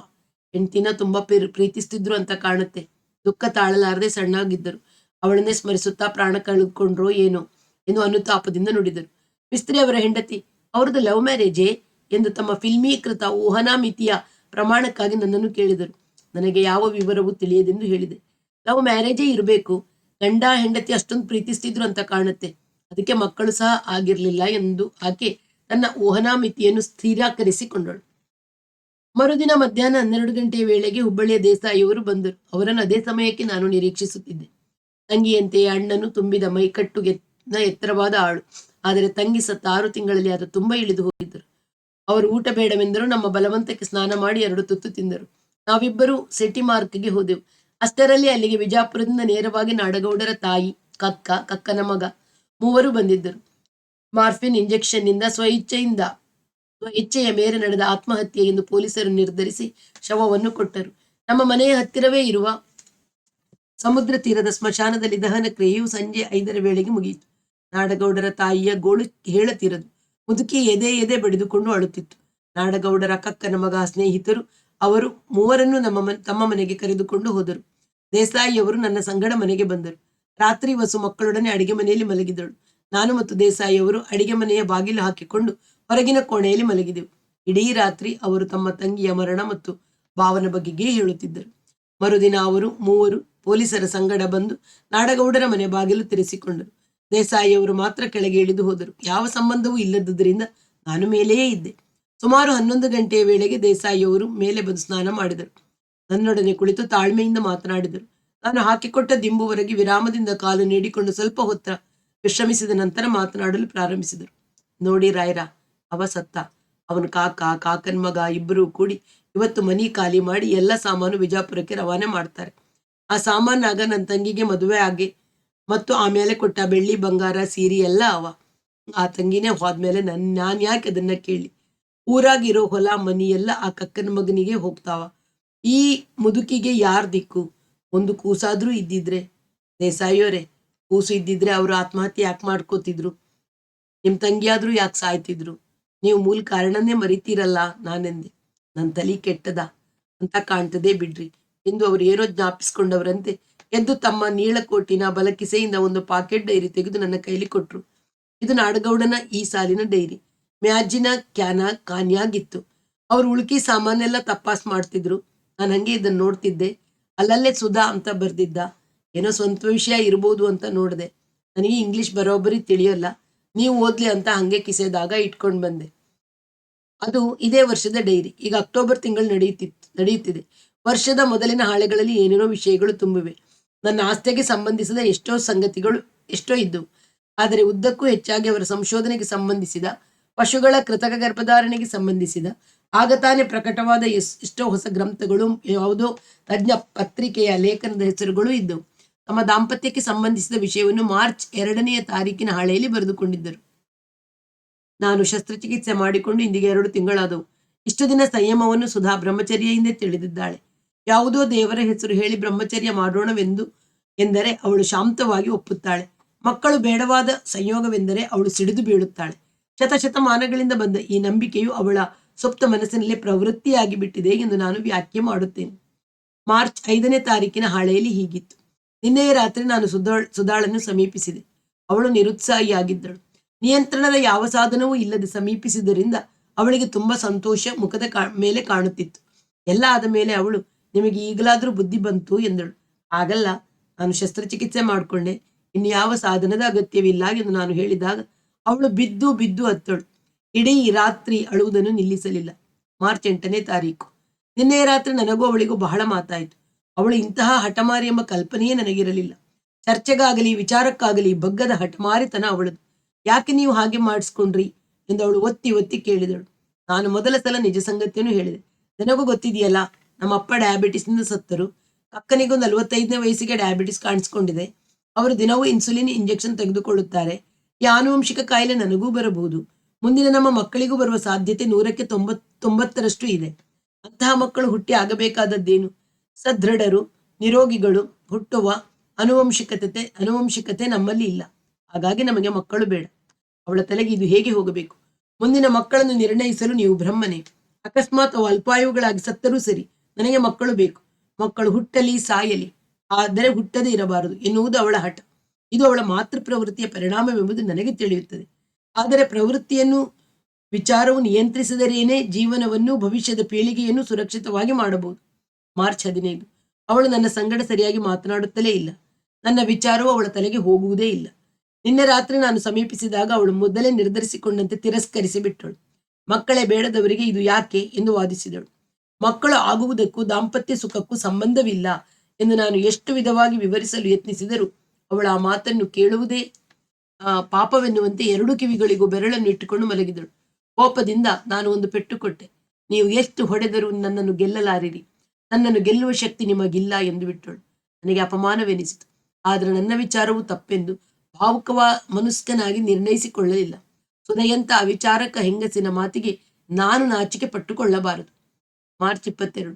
ಹೆಂಡ್ತಿನ ತುಂಬಾ ಪ್ರೀತಿಸ್ತಿದ್ರು ಅಂತ ಕಾಣುತ್ತೆ. ದುಃಖ ತಾಳಲಾರದೆ ಸಣ್ಣಾಗಿದ್ದರು. ಅವಳನ್ನೇ ಸ್ಮರಿಸುತ್ತಾ ಪ್ರಾಣ ಕಳೆದುಕೊಂಡ್ರೋ ಏನೋ ಎಂದು ಅನುತಾಪದಿಂದ ನುಡಿದರು. ಮಿಸ್ತ್ರಿ ಅವರ ಹೆಂಡತಿ ಅವ್ರದ್ದು ಲವ್ ಮ್ಯಾರೇಜೇ ಎಂದು ತಮ್ಮ ಫಿಲ್ಮೀಕೃತ ಊಹನಾ ಮಿತಿಯ ಪ್ರಮಾಣಕ್ಕಾಗಿ ನನ್ನನ್ನು ಕೇಳಿದರು. ನನಗೆ ಯಾವ ವಿವರವೂ ತಿಳಿಯದೆಂದು ಹೇಳಿದೆ. ಲವ್ ಮ್ಯಾರೇಜೇ ಇರಬೇಕು. ಗಂಡ ಹೆಂಡತಿ ಅಷ್ಟೊಂದು ಪ್ರೀತಿಸ್ತಿದ್ರು ಅಂತ ಕಾಣುತ್ತೆ. ಅದಕ್ಕೆ ಮಕ್ಕಳು ಸಹ ಆಗಿರ್ಲಿಲ್ಲ ಎಂದು ಆಕೆ ತನ್ನ ಊಹನಾ ಮಿತಿಯನ್ನು ಸ್ಥಿರೀಕರಿಸಿಕೊಂಡಳು. ಮರುದಿನ ಮಧ್ಯಾಹ್ನ 12 ಗಂಟೆಯ ವೇಳೆಗೆ ಹುಬ್ಬಳ್ಳಿಯ ದೇಸಾಯಿಯವರು ಬಂದರು. ಅವರನ್ನು ಅದೇ ಸಮಯಕ್ಕೆ ನಾನು ನಿರೀಕ್ಷಿಸುತ್ತಿದ್ದೆ. ತಂಗಿಯಂತೆಯೇ ಅಣ್ಣನು ತುಂಬಿದ ಮೈಕಟ್ಟು ಎತ್ತರವಾದ ಆಳು. ಆದರೆ ತಂಗಿ ಸತ್ತ 6 ತಿಂಗಳಲ್ಲಿ ಅದು ತುಂಬಾ ಇಳಿದು ಹೋಗಿದ್ದರು. ಅವರು ಊಟ ಬೇಡವೆಂದರು. ನಮ್ಮ ಬಲವಂತಕ್ಕೆ ಸ್ನಾನ ಮಾಡಿ 2 ತುತ್ತು ತಿಂದರು. ನಾವಿಬ್ಬರು ಸಿಟಿ ಮಾರ್ಕ್ಗೆ ಹೋದೆವು. ಅಷ್ಟರಲ್ಲಿ ಅಲ್ಲಿಗೆ ವಿಜಾಪುರದಿಂದ ನೇರವಾಗಿ ನಾಡಗೌಡರ ತಾಯಿ, ಕಕ್ಕನ ಮಗ ಮೂವರು ಬಂದಿದ್ದರು. ಮಾರ್ಫಿನ್ ಇಂಜೆಕ್ಷನ್ನಿಂದ ಸ್ವಇಚ್ಛೆಯ ಮೇರೆ ನಡೆದ ಆತ್ಮಹತ್ಯೆ ಎಂದು ಪೊಲೀಸರು ನಿರ್ಧರಿಸಿ ಶವವನ್ನು ಕೊಟ್ಟರು. ನಮ್ಮ ಮನೆಯ ಹತ್ತಿರವೇ ಇರುವ ಸಮುದ್ರ ತೀರದ ಸ್ಮಶಾನದಲ್ಲಿ ದಹನ ಕ್ರಿಯೆಯು ಸಂಜೆ 5ರ ವೇಳೆಗೆ ಮುಗಿಯಿತು. ನಾಡಗೌಡರ ತಾಯಿಯ ಗೋಳು ಹೇಳತಿರದು. ಮುದುಕಿ ಎದೆ ಬಡಿದುಕೊಂಡು ಅಳುತ್ತಿತ್ತು. ನಾಡಗೌಡರ ಕಕ್ಕನ ಮಗ ಸ್ನೇಹಿತರು ಅವರು ಮೂವರನ್ನು ತಮ್ಮ ಮನೆಗೆ ಕರೆದುಕೊಂಡು ಹೋದರು. ದೇಸಾಯಿಯವರು ನನ್ನ ಸಂಗಡ ಮನೆಗೆ ಬಂದರು. ರಾತ್ರಿ ವಸು ಮಕ್ಕಳೊಡನೆ ಅಡಿಗೆ ಮನೆಯಲ್ಲಿ ಮಲಗಿದಳು. ನಾನು ಮತ್ತು ದೇಸಾಯಿಯವರು ಅಡಿಗೆ ಮನೆಯ ಬಾಗಿಲು ಹಾಕಿಕೊಂಡು ಹೊರಗಿನ ಕೋಣೆಯಲ್ಲಿ ಮಲಗಿದೆವು. ಇಡೀ ರಾತ್ರಿ ಅವರು ತಮ್ಮ ತಂಗಿಯ ಮರಣ ಮತ್ತು ಭಾವನ ಬಗೆಗೆ ಹೇಳುತ್ತಿದ್ದರು. ಮರುದಿನ ಅವರು ಮೂವರು ಪೊಲೀಸರ ಸಂಗಡ ಬಂದು ನಾಡಗೌಡರ ಮನೆ ಬಾಗಿಲು ತೆರೆಸಿಕೊಂಡರು. ದೇಸಾಯಿಯವರು ಮಾತ್ರ ಕೆಳಗೆ ಇಳಿದು ಹೋದರು. ಯಾವ ಸಂಬಂಧವೂ ಇಲ್ಲದುದರಿಂದ ನಾನು ಮೇಲೆಯೇ ಇದ್ದೆ. ಸುಮಾರು 11 ಗಂಟೆಯ ವೇಳೆಗೆ ದೇಸಾಯಿಯವರು ಮೇಲೆ ಬಂದು ಸ್ನಾನ ಮಾಡಿದರು. ನನ್ನೊಡನೆ ಕುಳಿತು ತಾಳ್ಮೆಯಿಂದ ಮಾತನಾಡಿದರು. ನಾನು ಹಾಕಿಕೊಟ್ಟ ದಿಂಬುವರೆಗೆ ವಿರಾಮದಿಂದ ಕಾಲು ನೀಡಿಕೊಂಡು ಸ್ವಲ್ಪ ಹೊತ್ತ ವಿಶ್ರಮಿಸಿದ ನಂತರ ಮಾತನಾಡಲು ಪ್ರಾರಂಭಿಸಿದರು. ನೋಡಿ ರಾಯರ, ಅವ ಸತ್ತ. ಅವನು ಕಾಕನ್ ಮಗ ಇಬ್ಬರೂ ಕೂಡಿ ಇವತ್ತು ಮನಿ ಖಾಲಿ ಮಾಡಿ ಎಲ್ಲ ಸಾಮಾನು ವಿಜಾಪುರಕ್ಕೆ ರವಾನೆ ಮಾಡ್ತಾರೆ. ಆ ಸಾಮಾನಾಗ ನನ್ನ ತಂಗಿಗೆ ಮದುವೆ ಆಗಿ ಮತ್ತು ಆಮೇಲೆ ಕೊಟ್ಟ ಬೆಳ್ಳಿ ಬಂಗಾರ ಸೀರೆ ಎಲ್ಲ ಅವ. ಆ ತಂಗಿನೇ ಹೋದ್ಮೇಲೆ ನಾನು ಯಾಕೆ ಅದನ್ನ ಕೇಳಿ? ಊರಾಗಿರೋ ಹೊಲ ಮನಿ ಎಲ್ಲ ಆ ಕಕ್ಕನ ಮಗನಿಗೆ ಹೋಗ್ತಾವ. ಈ ಮುದುಕಿಗೆ ಯಾರ್ ದಿಕ್ಕು? ಒಂದು ಕೂಸಾದ್ರೂ ಇದ್ದಿದ್ರೆ. ದೇಸಾಯಿಯವರೇ, ಕೂಸು ಇದ್ದಿದ್ರೆ ಅವರು ಆತ್ಮಹತ್ಯೆ ಯಾಕೆ ಮಾಡ್ಕೋತಿದ್ರು? ನಿಮ್ ತಂಗಿಯಾದ್ರೂ ಯಾಕೆ ಸಾಯ್ತಿದ್ರು? ನೀವು ಮೂಲ ಕಾರಣನೇ ಮರಿತೀರಲ್ಲ ನಾನೆಂದೆ. ನನ್ನ ತಲೆ ಕೆಟ್ಟದ ಅಂತ ಕಾಣ್ತದೆ ಬಿಡ್ರಿ ಎಂದು ಅವರು ಏನೋ ಜ್ಞಾಪಿಸ್ಕೊಂಡವರಂತೆ ಎದ್ದು ತಮ್ಮ ನೀಳಕೋಟಿನ ಬಲಕಿಸೆಯಿಂದ ಒಂದು ಪಾಕೆಟ್ ಡೈರಿ ತೆಗೆದು ನನ್ನ ಕೈಲಿ ಕೊಟ್ರು. ಇದು ನಾಡಗೌಡನ ಈ ಸಾಲಿನ ಡೈರಿ. ಮ್ಯಾಜಿನ ಕಾನ್ಯಾಗಿತ್ತು. ಅವ್ರು ಉಳುಕಿ ಸಾಮಾನೆಲ್ಲ ತಪಾಸ್ ಮಾಡ್ತಿದ್ರು. ನಾನು ಹಂಗೆ ಇದನ್ನ ನೋಡ್ತಿದ್ದೆ. ಅಲ್ಲಲ್ಲೇ ಸುಧಾ ಅಂತ ಬರ್ದಿದ್ದ. ಏನೋ ಸ್ವಂತ ವಿಷಯ ಇರ್ಬೋದು ಅಂತ ನೋಡಿದೆ. ನನಗೆ ಇಂಗ್ಲಿಷ್ ಬರೋಬ್ಬರಿ ತಿಳಿಯಲ್ಲ. ನೀವು ಓದ್ಲಿ ಅಂತ ಹಂಗೆ ಕಿಸೆದಾಗ ಇಟ್ಕೊಂಡು ಬಂದೆ. ಅದು ಇದೇ ವರ್ಷದ ಡೈರಿ. ಈಗ ಅಕ್ಟೋಬರ್ ತಿಂಗಳು ನಡೆಯುತ್ತಿದೆ. ವರ್ಷದ ಮೊದಲಿನ ಹಾಳೆಗಳಲ್ಲಿ ಏನೇನೋ ವಿಷಯಗಳು ತುಂಬಿವೆ. ನನ್ನ ಆಸ್ತಿಗೆ ಸಂಬಂಧಿಸಿದ ಎಷ್ಟೋ ಇದ್ದವು. ಆದರೆ ಉದ್ದಕ್ಕೂ ಹೆಚ್ಚಾಗಿ ಅವರ ಸಂಶೋಧನೆಗೆ ಸಂಬಂಧಿಸಿದ, ಪಶುಗಳ ಕೃತಕ ಗರ್ಭಧಾರಣೆಗೆ ಸಂಬಂಧಿಸಿದ, ಆಗ ತಾನೇ ಪ್ರಕಟವಾದ ಎಷ್ಟೋ ಹೊಸ ಗ್ರಂಥಗಳು, ಯಾವುದೋ ತಜ್ಞ ಪತ್ರಿಕೆಯ ಲೇಖನದ ಹೆಸರುಗಳು ಇದ್ದವು. ತಮ್ಮ ದಾಂಪತ್ಯಕ್ಕೆ ಸಂಬಂಧಿಸಿದ ವಿಷಯವನ್ನು ಮಾರ್ಚ್ 2ನೇ ತಾರೀಕಿನ ಹಾಳೆಯಲ್ಲಿ ಬರೆದುಕೊಂಡಿದ್ದರು. ನಾನು ಶಸ್ತ್ರಚಿಕಿತ್ಸೆ ಮಾಡಿಕೊಂಡು ಇಂದಿಗೆ 2 ತಿಂಗಳಾದವು. ಇಷ್ಟು ದಿನ ಸಂಯಮವನ್ನು ಸುಧಾ ಬ್ರಹ್ಮಚರ್ಯೆಯಿಂದ ತಿಳಿದಿದ್ದಾಳೆ. ಯಾವುದೋ ದೇವರ ಹೆಸರು ಹೇಳಿ ಬ್ರಹ್ಮಚರ್ಯ ಎಂದರೆ ಅವಳು ಶಾಂತವಾಗಿ ಒಪ್ಪುತ್ತಾಳೆ. ಮಕ್ಕಳು ಬೇಡವಾದ ಸಂಯೋಗವೆಂದರೆ ಅವಳು ಸಿಡಿದು ಬೀಳುತ್ತಾಳೆ. ಶತಶತಮಾನಗಳಿಂದ ಬಂದ ಈ ನಂಬಿಕೆಯು ಅವಳ ಸುಪ್ತ ಮನಸ್ಸಿನಲ್ಲಿ ಪ್ರವೃತ್ತಿಯಾಗಿ ಬಿಟ್ಟಿದೆ ಎಂದು ನಾನು ವ್ಯಾಖ್ಯೆ ಮಾಡುತ್ತೇನೆ. ಮಾರ್ಚ್ 5ನೇ ತಾರೀಕಿನ ಹಾಳೆಯಲ್ಲಿ ಹೀಗಿತ್ತು. ನಿನ್ನೆಯ ರಾತ್ರಿ ನಾನು ಸುಧಾಳನ್ನು ಸಮೀಪಿಸಿದೆ. ಅವಳು ನಿರುತ್ಸಾಹಿಯಾಗಿದ್ದಳು. ನಿಯಂತ್ರಣದ ಯಾವ ಸಾಧನವೂ ಇಲ್ಲದೆ ಸಮೀಪಿಸಿದ್ದರಿಂದ ಅವಳಿಗೆ ತುಂಬಾ ಸಂತೋಷ ಮುಖದ ಮೇಲೆ ಕಾಣುತ್ತಿತ್ತು. ಎಲ್ಲ ಆದ ಮೇಲೆ ಅವಳು, ನಿಮಗೆ ಈಗಲಾದ್ರೂ ಬುದ್ಧಿ ಬಂತು ಎಂದಳು. ಆಗಲ್ಲ, ನಾನು ಶಸ್ತ್ರಚಿಕಿತ್ಸೆ ಮಾಡಿಕೊಂಡೆ, ಇನ್ಯಾವ ಸಾಧನದ ಅಗತ್ಯವಿಲ್ಲ ಎಂದು ನಾನು ಹೇಳಿದಾಗ ಅವಳು ಬಿದ್ದು ಹತ್ತಳು. ಇಡೀ ರಾತ್ರಿ ಅಳುವುದನ್ನು ನಿಲ್ಲಿಸಲಿಲ್ಲ. ಮಾರ್ಚ್ 8ನೇ ತಾರೀಕು. ನಿನ್ನೆಯ ರಾತ್ರಿ ನನಗೂ ಅವಳಿಗೂ ಬಹಳ ಮಾತಾಯಿತು. ಅವಳು ಇಂತಹ ಹಠಮಾರಿ ಎಂಬ ಕಲ್ಪನೆಯೇ ನನಗಿರಲಿಲ್ಲ. ಚರ್ಚೆಗಾಗಲಿ ವಿಚಾರಕ್ಕಾಗಲಿ ಬಗ್ಗದ ಹಠಮಾರಿತನ ಅವಳದು. ಯಾಕೆ ನೀವು ಹಾಗೆ ಮಾಡಿಸ್ಕೊಂಡ್ರಿ ಎಂದು ಅವಳು ಒತ್ತಿ ಕೇಳಿದಳು. ನಾನು ಮೊದಲ ಸಲ ನಿಜ ಸಂಗತಿಯನ್ನು ಹೇಳಿದೆ. ನನಗೂ ಗೊತ್ತಿದೆಯಲ್ಲ, ನಮ್ಮ ಅಪ್ಪ ಡಯಾಬಿಟಿಸ್ನಿಂದ ಸತ್ತರು. ಅಕ್ಕನಿಗೂ 45ನೇ ವಯಸ್ಸಿಗೆ ಡಯಾಬಿಟಿಸ್ ಕಾಣಿಸ್ಕೊಂಡಿದೆ. ಅವರು ದಿನವೂ ಇನ್ಸುಲಿನ್ ಇಂಜೆಕ್ಷನ್ ತೆಗೆದುಕೊಳ್ಳುತ್ತಾರೆ. ಈ ಆನುವಂಶಿಕ ಕಾಯಿಲೆ ನನಗೂ ಬರಬಹುದು. ಮುಂದಿನ ನಮ್ಮ ಮಕ್ಕಳಿಗೂ ಬರುವ ಸಾಧ್ಯತೆ 100ಕ್ಕೆ 90ರಷ್ಟು ಇದೆ. ಅಂತಹ ಮಕ್ಕಳು ಹುಟ್ಟಿ ಆಗಬೇಕಾದದ್ದೇನು? ಸದೃಢರು, ನಿರೋಗಿಗಳು ಹುಟ್ಟುವ ಅನುವಂಶಿಕತೆ ನಮ್ಮಲ್ಲಿ ಇಲ್ಲ. ಹಾಗಾಗಿ ನಮಗೆ ಮಕ್ಕಳು ಬೇಡ. ಅವಳ ತಲೆಗೆ ಇದು ಹೇಗೆ ಹೋಗಬೇಕು? ಮುಂದಿನ ಮಕ್ಕಳನ್ನು ನಿರ್ಣಯಿಸಲು ನೀವು ಬ್ರಹ್ಮನೇ. ಅಕಸ್ಮಾತ್ ಅವು ಅಲ್ಪಾಯುಗಳಾಗಿ ಸತ್ತರೂ ಸರಿ, ನನಗೆ ಮಕ್ಕಳು ಬೇಕು. ಮಕ್ಕಳು ಹುಟ್ಟಲಿ ಸಾಯಲಿ, ಆದರೆ ಹುಟ್ಟದೇ ಇರಬಾರದು ಎನ್ನುವುದು ಅವಳ ಹಠ. ಇದು ಅವಳ ಮಾತೃ ಪ್ರವೃತ್ತಿಯ ಪರಿಣಾಮವೆಂಬುದು ನನಗೆ ತಿಳಿಯುತ್ತದೆ. ಆದರೆ ಪ್ರವೃತ್ತಿಯನ್ನು ವಿಚಾರವು ನಿಯಂತ್ರಿಸಿದರೇನೇ ಜೀವನವನ್ನು, ಭವಿಷ್ಯದ ಪೀಳಿಗೆಯನ್ನು ಸುರಕ್ಷಿತವಾಗಿ ಮಾಡಬಹುದು. ಮಾರ್ಚ್ 15. ಅವಳು ನನ್ನ ಸಂಗಡ ಸರಿಯಾಗಿ ಮಾತನಾಡುತ್ತಲೇ ಇಲ್ಲ. ನನ್ನ ವಿಚಾರವು ಅವಳ ತಲೆಗೆ ಹೋಗುವುದೇ ಇಲ್ಲ. ನಿನ್ನೆ ರಾತ್ರಿ ನಾನು ಸಮೀಪಿಸಿದಾಗ ಅವಳು ಮೊದಲೇ ನಿರ್ಧರಿಸಿಕೊಂಡಂತೆ ತಿರಸ್ಕರಿಸಿ ಬಿಟ್ಟಳು. ಮಕ್ಕಳೇ ಬೇಡದವರಿಗೆ ಇದು ಯಾಕೆ ಎಂದು ವಾದಿಸಿದಳು. ಮಕ್ಕಳು ಆಗುವುದಕ್ಕೂ ದಾಂಪತ್ಯ ಸುಖಕ್ಕೂ ಸಂಬಂಧವಿಲ್ಲ ಎಂದು ನಾನು ಎಷ್ಟು ವಿಧವಾಗಿ ವಿವರಿಸಲು ಯತ್ನಿಸಿದರೂ ಅವಳು ಆ ಮಾತನ್ನು ಕೇಳುವುದೇ ಪಾಪವೆನ್ನುವಂತೆ 2 ಕಿವಿಗಳಿಗೂ ಬೆರಳನ್ನು ಇಟ್ಟುಕೊಂಡು ಮಲಗಿದಳು. ಕೋಪದಿಂದ ನಾನು ಒಂದು ಪೆಟ್ಟು ಕೊಟ್ಟೆ. ನೀವು ಎಷ್ಟು ಹೊಡೆದರೂ ನನ್ನನ್ನು ಗೆಲ್ಲಲಾರಿರಿ, ನನ್ನನ್ನು ಗೆಲ್ಲುವ ಶಕ್ತಿ ನಿಮಗಿಲ್ಲ ಎಂದು ಬಿಟ್ಟಳು. ನನಗೆ ಅಪಮಾನವೆನಿಸಿತು. ಆದರೆ ನನ್ನ ವಿಚಾರವು ತಪ್ಪೆಂದು ಮನುಷ್ಕನಾಗಿ ನಿರ್ಣಯಿಸಿಕೊಳ್ಳಲಿಲ್ಲ. ಸುಧೆಯಂತ ಅವಿಚಾರಕ ಹೆಂಗಸಿನ ಮಾತಿಗೆ ನಾನು ನಾಚಿಕೆ ಪಟ್ಟುಕೊಳ್ಳಬಾರದು. ಮಾರ್ಚ್ 22.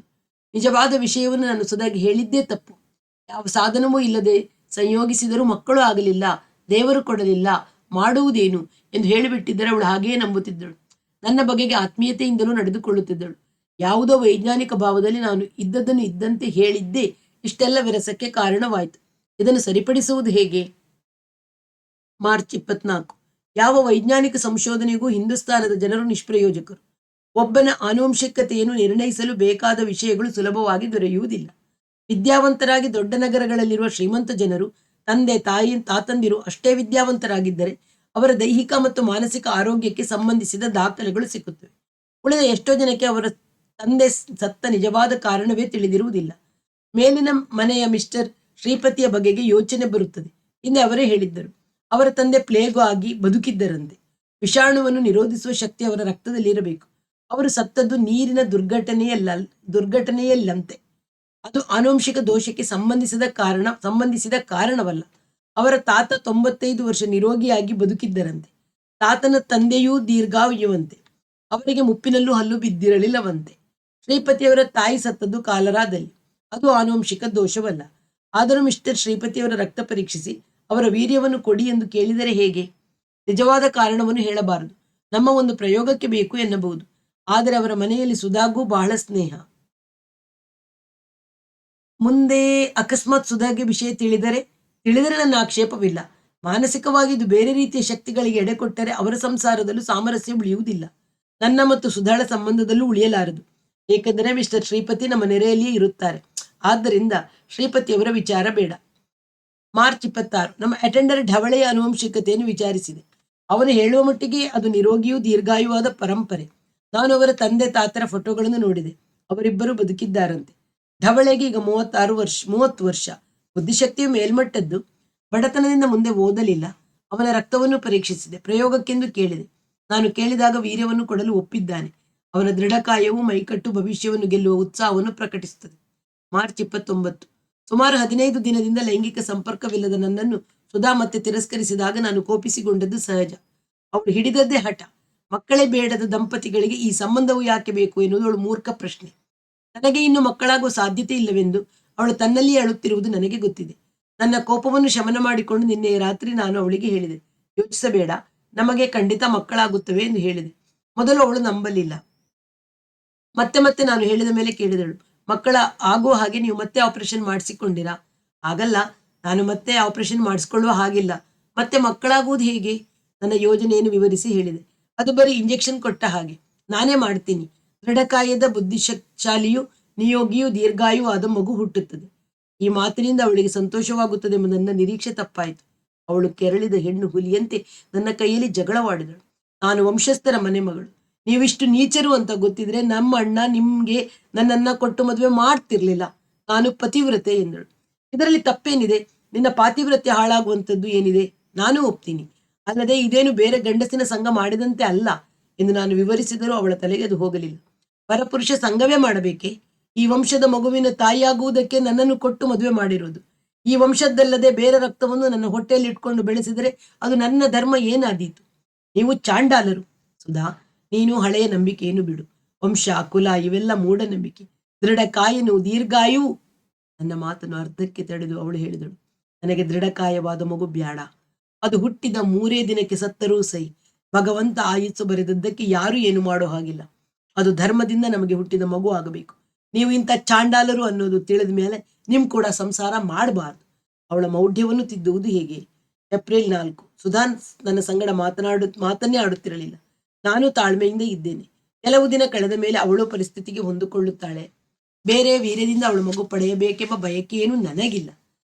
ನಿಜವಾದ ವಿಷಯವನ್ನು ನಾನು ಸುಧಾಗಿ ಹೇಳಿದ್ದೇ ತಪ್ಪು. ಯಾವ ಸಾಧನವೂ ಇಲ್ಲದೆ ಸಂಯೋಗಿಸಿದರೂ ಮಕ್ಕಳು ಆಗಲಿಲ್ಲ, ದೇವರು ಕೊಡಲಿಲ್ಲ, ಮಾಡುವುದೇನು ಎಂದು ಹೇಳಿಬಿಟ್ಟಿದ್ದರೆ ಅವಳು ಹಾಗೆಯೇ ನಂಬುತ್ತಿದ್ದಳು. ನನ್ನ ಬಗೆಗೆ ಆತ್ಮೀಯತೆಯಿಂದಲೂ ನಡೆದುಕೊಳ್ಳುತ್ತಿದ್ದಳು. ಯಾವುದೋ ವೈಜ್ಞಾನಿಕ ಭಾವದಲ್ಲಿ ನಾನು ಇದ್ದದ್ದನ್ನು ಇದ್ದಂತೆ ಹೇಳಿದ್ದೇ ಇಷ್ಟೆಲ್ಲ ವಿರಸಕ್ಕೆ ಕಾರಣವಾಯಿತು. ಇದನ್ನು ಸರಿಪಡಿಸುವುದು ಹೇಗೆ? ಮಾರ್ಚ್ 24. ಯಾವ ವೈಜ್ಞಾನಿಕ ಸಂಶೋಧನೆಗೂ ಹಿಂದೂಸ್ತಾನದ ಜನರು ನಿಷ್ಪ್ರಯೋಜಕರು. ಒಬ್ಬನ ಆನುವಂಶಿಕತೆಯನ್ನು ನಿರ್ಣಯಿಸಲು ಬೇಕಾದ ವಿಷಯಗಳು ಸುಲಭವಾಗಿ ದೊರೆಯುವುದಿಲ್ಲ. ವಿದ್ಯಾವಂತರಾಗಿ ದೊಡ್ಡ ನಗರಗಳಲ್ಲಿರುವ ಶ್ರೀಮಂತ ಜನರು, ತಂದೆ ತಾತಂದಿರು ಅಷ್ಟೇ ವಿದ್ಯಾವಂತರಾಗಿದ್ದರೆ ಅವರ ದೈಹಿಕ ಮತ್ತು ಮಾನಸಿಕ ಆರೋಗ್ಯಕ್ಕೆ ಸಂಬಂಧಿಸಿದ ದಾಖಲೆಗಳು ಸಿಕ್ಕುತ್ತವೆ. ಉಳಿದ ಎಷ್ಟೋ ಜನಕ್ಕೆ ಅವರ ತಂದೆ ಸತ್ತ ನಿಜವಾದ ಕಾರಣವೇ ತಿಳಿದಿರುವುದಿಲ್ಲ. ಮೇಲಿನ ಮನೆಯ ಮಿಸ್ಟರ್ ಶ್ರೀಪತಿಯ ಬಗೆಗೆ ಯೋಚನೆ ಬರುತ್ತದೆ. ಹಿಂದೆ ಅವರೇ ಹೇಳಿದ್ದರು. ಅವರ ತಂದೆ ಪ್ಲೇಗು ಆಗಿ ಬದುಕಿದ್ದರಂತೆ. ವಿಷಾಣುವನ್ನು ನಿರೋಧಿಸುವ ಶಕ್ತಿ ಅವರ ರಕ್ತದಲ್ಲಿರಬೇಕು. ಅವರು ಸತ್ತದ್ದು ನೀರಿನ ದುರ್ಘಟನೆಯಲ್ಲಂತೆ. ಅದು ಆನುವಂಶಿಕ ದೋಷಕ್ಕೆ ಸಂಬಂಧಿಸಿದ ಕಾರಣವಲ್ಲ. ಅವರ ತಾತ 95 ವರ್ಷ ನಿರೋಗಿಯಾಗಿ ಬದುಕಿದ್ದರಂತೆ. ತಾತನ ತಂದೆಯೂ ದೀರ್ಘಾಯುವಂತೆ. ಅವರಿಗೆ ಮುಪ್ಪಿನಲ್ಲೂ ಹಲ್ಲು ಬಿದ್ದಿರಲಿಲ್ಲವಂತೆ. ಶ್ರೀಪತಿಯವರ ತಾಯಿ ಸತ್ತದ್ದು ಕಾಲರಾದಲ್ಲಿ. ಅದು ಆನುವಂಶಿಕ ದೋಷವಲ್ಲ. ಆದರೂ ಮಿಸ್ಟರ್ ಶ್ರೀಪತಿಯವರ ರಕ್ತ ಪರೀಕ್ಷಿಸಿ ಅವರ ವೀರ್ಯವನ್ನು ಕೊಡಿ ಎಂದು ಕೇಳಿದರೆ ಹೇಗೆ? ನಿಜವಾದ ಕಾರಣವನ್ನು ಹೇಳಬಾರದು. ನಮ್ಮ ಒಂದು ಪ್ರಯೋಗಕ್ಕೆ ಬೇಕು ಎನ್ನಬಹುದು. ಆದರೆ ಅವರ ಮನೆಯಲ್ಲಿ ಸುಧಾಗೂ ಬಹಳ ಸ್ನೇಹ. ಮುಂದೆ ಅಕಸ್ಮಾತ್ ಸುಧಾಗೆ ವಿಷಯ ತಿಳಿದರೆ ನನ್ನ ಆಕ್ಷೇಪವಿಲ್ಲ. ಮಾನಸಿಕವಾಗಿ ಇದು ಬೇರೆ ರೀತಿಯ ಶಕ್ತಿಗಳಿಗೆ ಎಡೆ ಕೊಟ್ಟರೆ ಅವರ ಸಂಸಾರದಲ್ಲೂ ಸಾಮರಸ್ಯ ಉಳಿಯುವುದಿಲ್ಲ. ನನ್ನ ಮತ್ತು ಸುಧಾಳ ಸಂಬಂಧದಲ್ಲೂ ಉಳಿಯಲಾರದು. ಏಕೆಂದರೆ ಮಿಸ್ಟರ್ ಶ್ರೀಪತಿ ನಮ್ಮ ನೆರೆಯಲ್ಲಿಯೇ ಇರುತ್ತಾರೆ. ಆದ್ದರಿಂದ ಶ್ರೀಪತಿಯವರ ವಿಚಾರ ಬೇಡ. ಮಾರ್ಚ್ 26. ನಮ್ಮ ಅಟೆಂಡರ್ ಢವಳೆಯ ಆನುವಂಶಿಕತೆಯನ್ನು ವಿಚಾರಿಸಿದೆ. ಅವನು ಹೇಳುವ ಮಟ್ಟಿಗೆ ಅದು ನಿರೋಗಿಯೂ ದೀರ್ಘಾಯುವಾದ ಪರಂಪರೆ. ನಾನು ಅವರ ತಂದೆ ತಾತರ ಫೋಟೋಗಳನ್ನು ನೋಡಿದೆ. ಅವರಿಬ್ಬರು ಬದುಕಿದ್ದಾರಂತೆ. ಢವಳೆಗೆ ಈಗ 30 ವರ್ಷ. ಬುದ್ಧಿಶಕ್ತಿಯು ಮೇಲ್ಮಟ್ಟದ್ದು. ಬಡತನದಿಂದ ಮುಂದೆ ಓದಲಿಲ್ಲ. ಅವನ ರಕ್ತವನ್ನು ಪರೀಕ್ಷಿಸಿದೆ. ಪ್ರಯೋಗಕ್ಕೆಂದು ಕೇಳಿದೆ. ನಾನು ಕೇಳಿದಾಗ ವೀರ್ಯವನ್ನು ಕೊಡಲು ಒಪ್ಪಿದ್ದಾನೆ. ಅವನ ದೃಢಕಾಯವು ಮೈಕಟ್ಟು ಭವಿಷ್ಯವನ್ನು ಗೆಲ್ಲುವ ಉತ್ಸಾಹವನ್ನು ಪ್ರಕಟಿಸುತ್ತದೆ. ಮಾರ್ಚ್ 29. ಸುಮಾರು 15 ದಿನದಿಂದ ಲೈಂಗಿಕ ಸಂಪರ್ಕವಿಲ್ಲದ ನನ್ನನ್ನು ಸುಧಾ ಮತ್ತೆ ತಿರಸ್ಕರಿಸಿದಾಗ ನಾನು ಕೋಪಿಸಿಕೊಂಡದ್ದು ಸಹಜ. ಅವಳು ಹಿಡಿದದ್ದೇ ಹಠ. ಮಕ್ಕಳೇ ಬೇಡದ ದಂಪತಿಗಳಿಗೆ ಈ ಸಂಬಂಧವು ಯಾಕೆ ಬೇಕು ಎನ್ನುವುದು ಅವಳು ಮೂರ್ಖ ಪ್ರಶ್ನೆ. ನನಗೆ ಇನ್ನು ಮಕ್ಕಳಾಗುವ ಸಾಧ್ಯತೆ ಇಲ್ಲವೆಂದು ಅವಳು ತನ್ನಲ್ಲಿಯೇ ಅಳುತ್ತಿರುವುದು ನನಗೆ ಗೊತ್ತಿದೆ. ನನ್ನ ಕೋಪವನ್ನು ಶಮನ ಮಾಡಿಕೊಂಡು ನಿನ್ನೆ ರಾತ್ರಿ ನಾನು ಅವಳಿಗೆ ಹೇಳಿದೆ, ಯೋಚಿಸಬೇಡ, ನಮಗೆ ಖಂಡಿತ ಮಕ್ಕಳಾಗುತ್ತವೆ ಎಂದು ಹೇಳಿದೆ. ಮೊದಲು ಅವಳು ನಂಬಲಿಲ್ಲ. ಮತ್ತೆ ನಾನು ಹೇಳಿದ ಮೇಲೆ ಕೇಳಿದಳು, ಮಕ್ಕಳ ಆಗುವ ಹಾಗೆ ನೀವು ಮತ್ತೆ ಆಪರೇಷನ್ ಮಾಡಿಸಿಕೊಂಡಿರಾ? ಆಗಲ್ಲ, ನಾನು ಮತ್ತೆ ಆಪರೇಷನ್ ಮಾಡಿಸ್ಕೊಳ್ಳುವ ಹಾಗಿಲ್ಲ. ಮತ್ತೆ ಮಕ್ಕಳಾಗುವುದು ಹೇಗೆ? ನನ್ನ ಯೋಜನೆಯನ್ನು ವಿವರಿಸಿ ಹೇಳಿದೆ. ಅದು ಬರೀ ಇಂಜೆಕ್ಷನ್ ಕೊಟ್ಟ ಹಾಗೆ. ನಾನೇ ಮಾಡ್ತೀನಿ. ದೃಢಕಾಯದ ಬುದ್ಧಿಶಾಲಿಯು ನಿಯೋಗಿಯು ದೀರ್ಘಾಯು ಆದ ಮಗು ಹುಟ್ಟುತ್ತದೆ. ಈ ಮಾತಿನಿಂದ ಅವಳಿಗೆ ಸಂತೋಷವಾಗುತ್ತದೆ ಎಂಬ ನನ್ನ ನಿರೀಕ್ಷೆ ತಪ್ಪಾಯಿತು. ಅವಳು ಕೆರಳಿದ ಹೆಣ್ಣು ಹುಲಿಯಂತೆ ನನ್ನ ಕೈಯಲ್ಲಿ ಜಗಳವಾಡಿದಳು. ನಾನು ವಂಶಸ್ಥರ ಮನೆ ಮಗಳು. ನೀವಿಷ್ಟು ನೀಚರು ಅಂತ ಗೊತ್ತಿದ್ರೆ ನಮ್ಮ ಅಣ್ಣ ನಿಮ್ಗೆ ನನ್ನನ್ನ ಕೊಟ್ಟು ಮದುವೆ ಮಾಡ್ತಿರ್ಲಿಲ್ಲ. ನಾನು ಪತಿವ್ರತೆ ಎಂದಳು. ಇದರಲ್ಲಿ ತಪ್ಪೇನಿದೆ? ನಿನ್ನ ಪಾತಿವ್ರತ್ಯ ಹಾಳಾಗುವಂಥದ್ದು ಏನಿದೆ? ನಾನು ಒಪ್ತೀನಿ. ಅಲ್ಲದೆ ಇದೇನು ಬೇರೆ ಗಂಡಸಿನ ಸಂಘ ಮಾಡಿದಂತೆ ಅಲ್ಲ ಎಂದು ನಾನು ವಿವರಿಸಿದರೂ ಅವಳ ತಲೆಗೆ ಅದು ಹೋಗಲಿಲ್ಲ. ಪರಪುರುಷ ಸಂಘವೇ ಮಾಡಬೇಕೆ? ಈ ವಂಶದ ಮಗುವಿನ ತಾಯಿಯಾಗುವುದಕ್ಕೆ ನನ್ನನ್ನು ಕೊಟ್ಟು ಮದುವೆ ಮಾಡಿರೋದು. ಈ ವಂಶದ್ದಲ್ಲದೆ ಬೇರೆ ರಕ್ತವನ್ನು ನನ್ನ ಹೊಟ್ಟೆಯಲ್ಲಿ ಇಟ್ಕೊಂಡು ಬೆಳೆಸಿದರೆ ಅದು ನನ್ನ ಧರ್ಮ ಏನಾದೀತು? ನೀವು ಚಾಂಡಾಲರು. ಸುಧಾ, ನೀನು ಹಳೆಯ ನಂಬಿಕೆಯನ್ನು ಬಿಡು. ವಂಶ ಕುಲ ಇವೆಲ್ಲ ಮೂಢನಂಬಿಕೆ. ದೃಢ ಕಾಯನು ದೀರ್ಘಾಯು. ನನ್ನ ಮಾತನ್ನು ಅರ್ಧಕ್ಕೆ ತಡೆದು ಅವಳು ಹೇಳಿದಳು, ನನಗೆ ದೃಢಕಾಯವಾದ ಮಗು ಬ್ಯಾಡ. ಅದು ಹುಟ್ಟಿದ 3 ದಿನಕ್ಕೆ ಸತ್ತರೂ ಸೈ. ಭಗವಂತ ಆಯುಸ್ಸು ಬರೆದದ್ದಕ್ಕೆ ಯಾರು ಏನು ಮಾಡೋ ಹಾಗಿಲ್ಲ. ಅದು ಧರ್ಮದಿಂದ ನಮಗೆ ಹುಟ್ಟಿದ ಮಗು ಆಗಬೇಕು. ನೀವು ಇಂಥ ಚಾಂಡಾಲರು ಅನ್ನೋದು ತಿಳಿದ ಮೇಲೆ ನಿಮ್ ಕೂಡ ಸಂಸಾರ ಮಾಡಬಾರ್ದು. ಅವಳ ಮೌಢ್ಯವನ್ನು ತಿದ್ದುವುದು ಹೇಗೆ? ಏಪ್ರಿಲ್ 4. ಸುಧಾ ನನ್ನ ಸಂಗಡ ಮಾತನ್ನೇ ಆಡುತ್ತಿರಲಿಲ್ಲ. ನಾನು ತಾಳ್ಮೆಯಿಂದ ಇದ್ದೇನೆ. ಕೆಲವು ದಿನ ಕಳೆದ ಮೇಲೆ ಅವಳು ಪರಿಸ್ಥಿತಿಗೆ ಹೊಂದಿಕೊಳ್ಳುತ್ತಾಳೆ. ಬೇರೆ ವೀರ್ಯದಿಂದ ಅವಳ ಮಗು ಪಡೆಯಬೇಕೆಂಬ ಬಯಕೆಯೇನು ನನಗಿಲ್ಲ.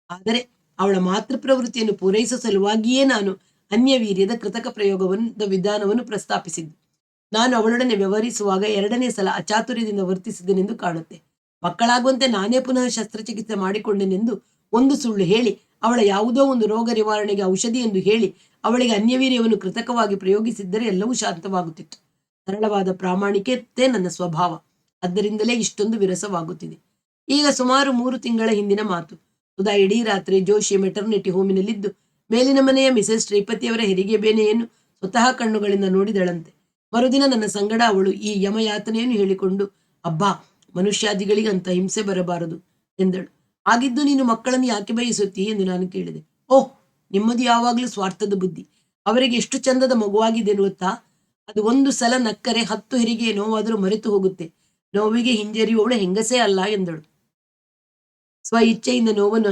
ಆದರೆ ಅವಳ ಮಾತೃ ಪ್ರವೃತ್ತಿಯನ್ನು ಪೂರೈಸುವ ಸಲುವಾಗಿಯೇ ನಾನು ಅನ್ಯ ವೀರ್ಯದ ಕೃತಕ ವಿಧಾನವನ್ನು ಪ್ರಸ್ತಾಪಿಸಿದ್ದು. ನಾನು ಅವಳೊಡನೆ ವ್ಯವಹರಿಸುವಾಗ 2ನೇ ಸಲ ಅಚಾತುರ್ಯದಿಂದ ವರ್ತಿಸಿದೆನೆಂದು ಕಾಣುತ್ತೆ. ಮಕ್ಕಳಾಗುವಂತೆ ನಾನೇ ಪುನಃ ಶಸ್ತ್ರಚಿಕಿತ್ಸೆ ಮಾಡಿಕೊಂಡೆನೆಂದು ಒಂದು ಸುಳ್ಳು ಹೇಳಿ, ಅವಳ ಯಾವುದೋ ಒಂದು ರೋಗ ನಿವಾರಣೆಗೆ ಔಷಧಿ ಎಂದು ಹೇಳಿ ಅವಳಿಗೆ ಅನ್ಯವೀರ್ಯವನ್ನು ಕೃತಕವಾಗಿ ಪ್ರಯೋಗಿಸಿದ್ದರೆ ಎಲ್ಲವೂ ಶಾಂತವಾಗುತ್ತಿತ್ತು. ಸರಳವಾದ ಪ್ರಾಮಾಣಿಕತೆ ನನ್ನ ಸ್ವಭಾವ. ಅದರಿಂದಲೇ ಇಷ್ಟೊಂದು ವಿರಸವಾಗುತ್ತಿದೆ. ಈಗ ಸುಮಾರು 3 ತಿಂಗಳ ಹಿಂದಿನ ಮಾತು. ಸುಧಾ ಇಡೀ ರಾತ್ರಿ ಜೋಶಿ ಮೆಟರ್ನಿಟಿ ಹೋಮಿನಲ್ಲಿದ್ದು ಮೇಲಿನ ಮನೆಯ ಮಿಸೆಸ್ ಶ್ರೀಪತಿಯವರ ಹೆರಿಗೆ ಬೇನೆಯನ್ನು ಸ್ವತಃ ಕಣ್ಣುಗಳಿಂದ ನೋಡಿದಳಂತೆ. ಮರುದಿನ ನನ್ನ ಸಂಗಡ ಅವಳು ಈ ಯಮಯಾತನೆಯನ್ನು ಹೇಳಿಕೊಂಡು, ಅಬ್ಬಾ, ಮನುಷ್ಯಾದಿಗಳಿಗೆ ಅಂತ ಹಿಂಸೆ ಬರಬಾರದು ಎಂದಳು. ಆಗಿದ್ದು ನೀನು ಮಕ್ಕಳನ್ನು ಯಾಕೆ ಬಯಸುತ್ತೀ ಎಂದು ನಾನು ಕೇಳಿದೆ. ಓಹ್, ನಿಮ್ಮದು ಯಾವಾಗಲೂ ಸ್ವಾರ್ಥದ ಬುದ್ಧಿ. ಅವರಿಗೆ ಎಷ್ಟು ಚಂದದ ಮಗುವಾಗಿದೆ ಗೊತ್ತಾ? ಅದು ಒಂದು ಸಲ ನಕ್ಕರೆ 10 ಹೆರಿಗೆ ನೋವಾದರೂ ಮರೆತು ಹೋಗುತ್ತೆ. ನೋವಿಗೆ ಹಿಂಜರಿಯುವವಳು ಹೆಂಗಸೇ ಅಲ್ಲ ಎಂದಳು. ಸ್ವ ಇಚ್ಛೆಯಿಂದ ನೋವನ್ನು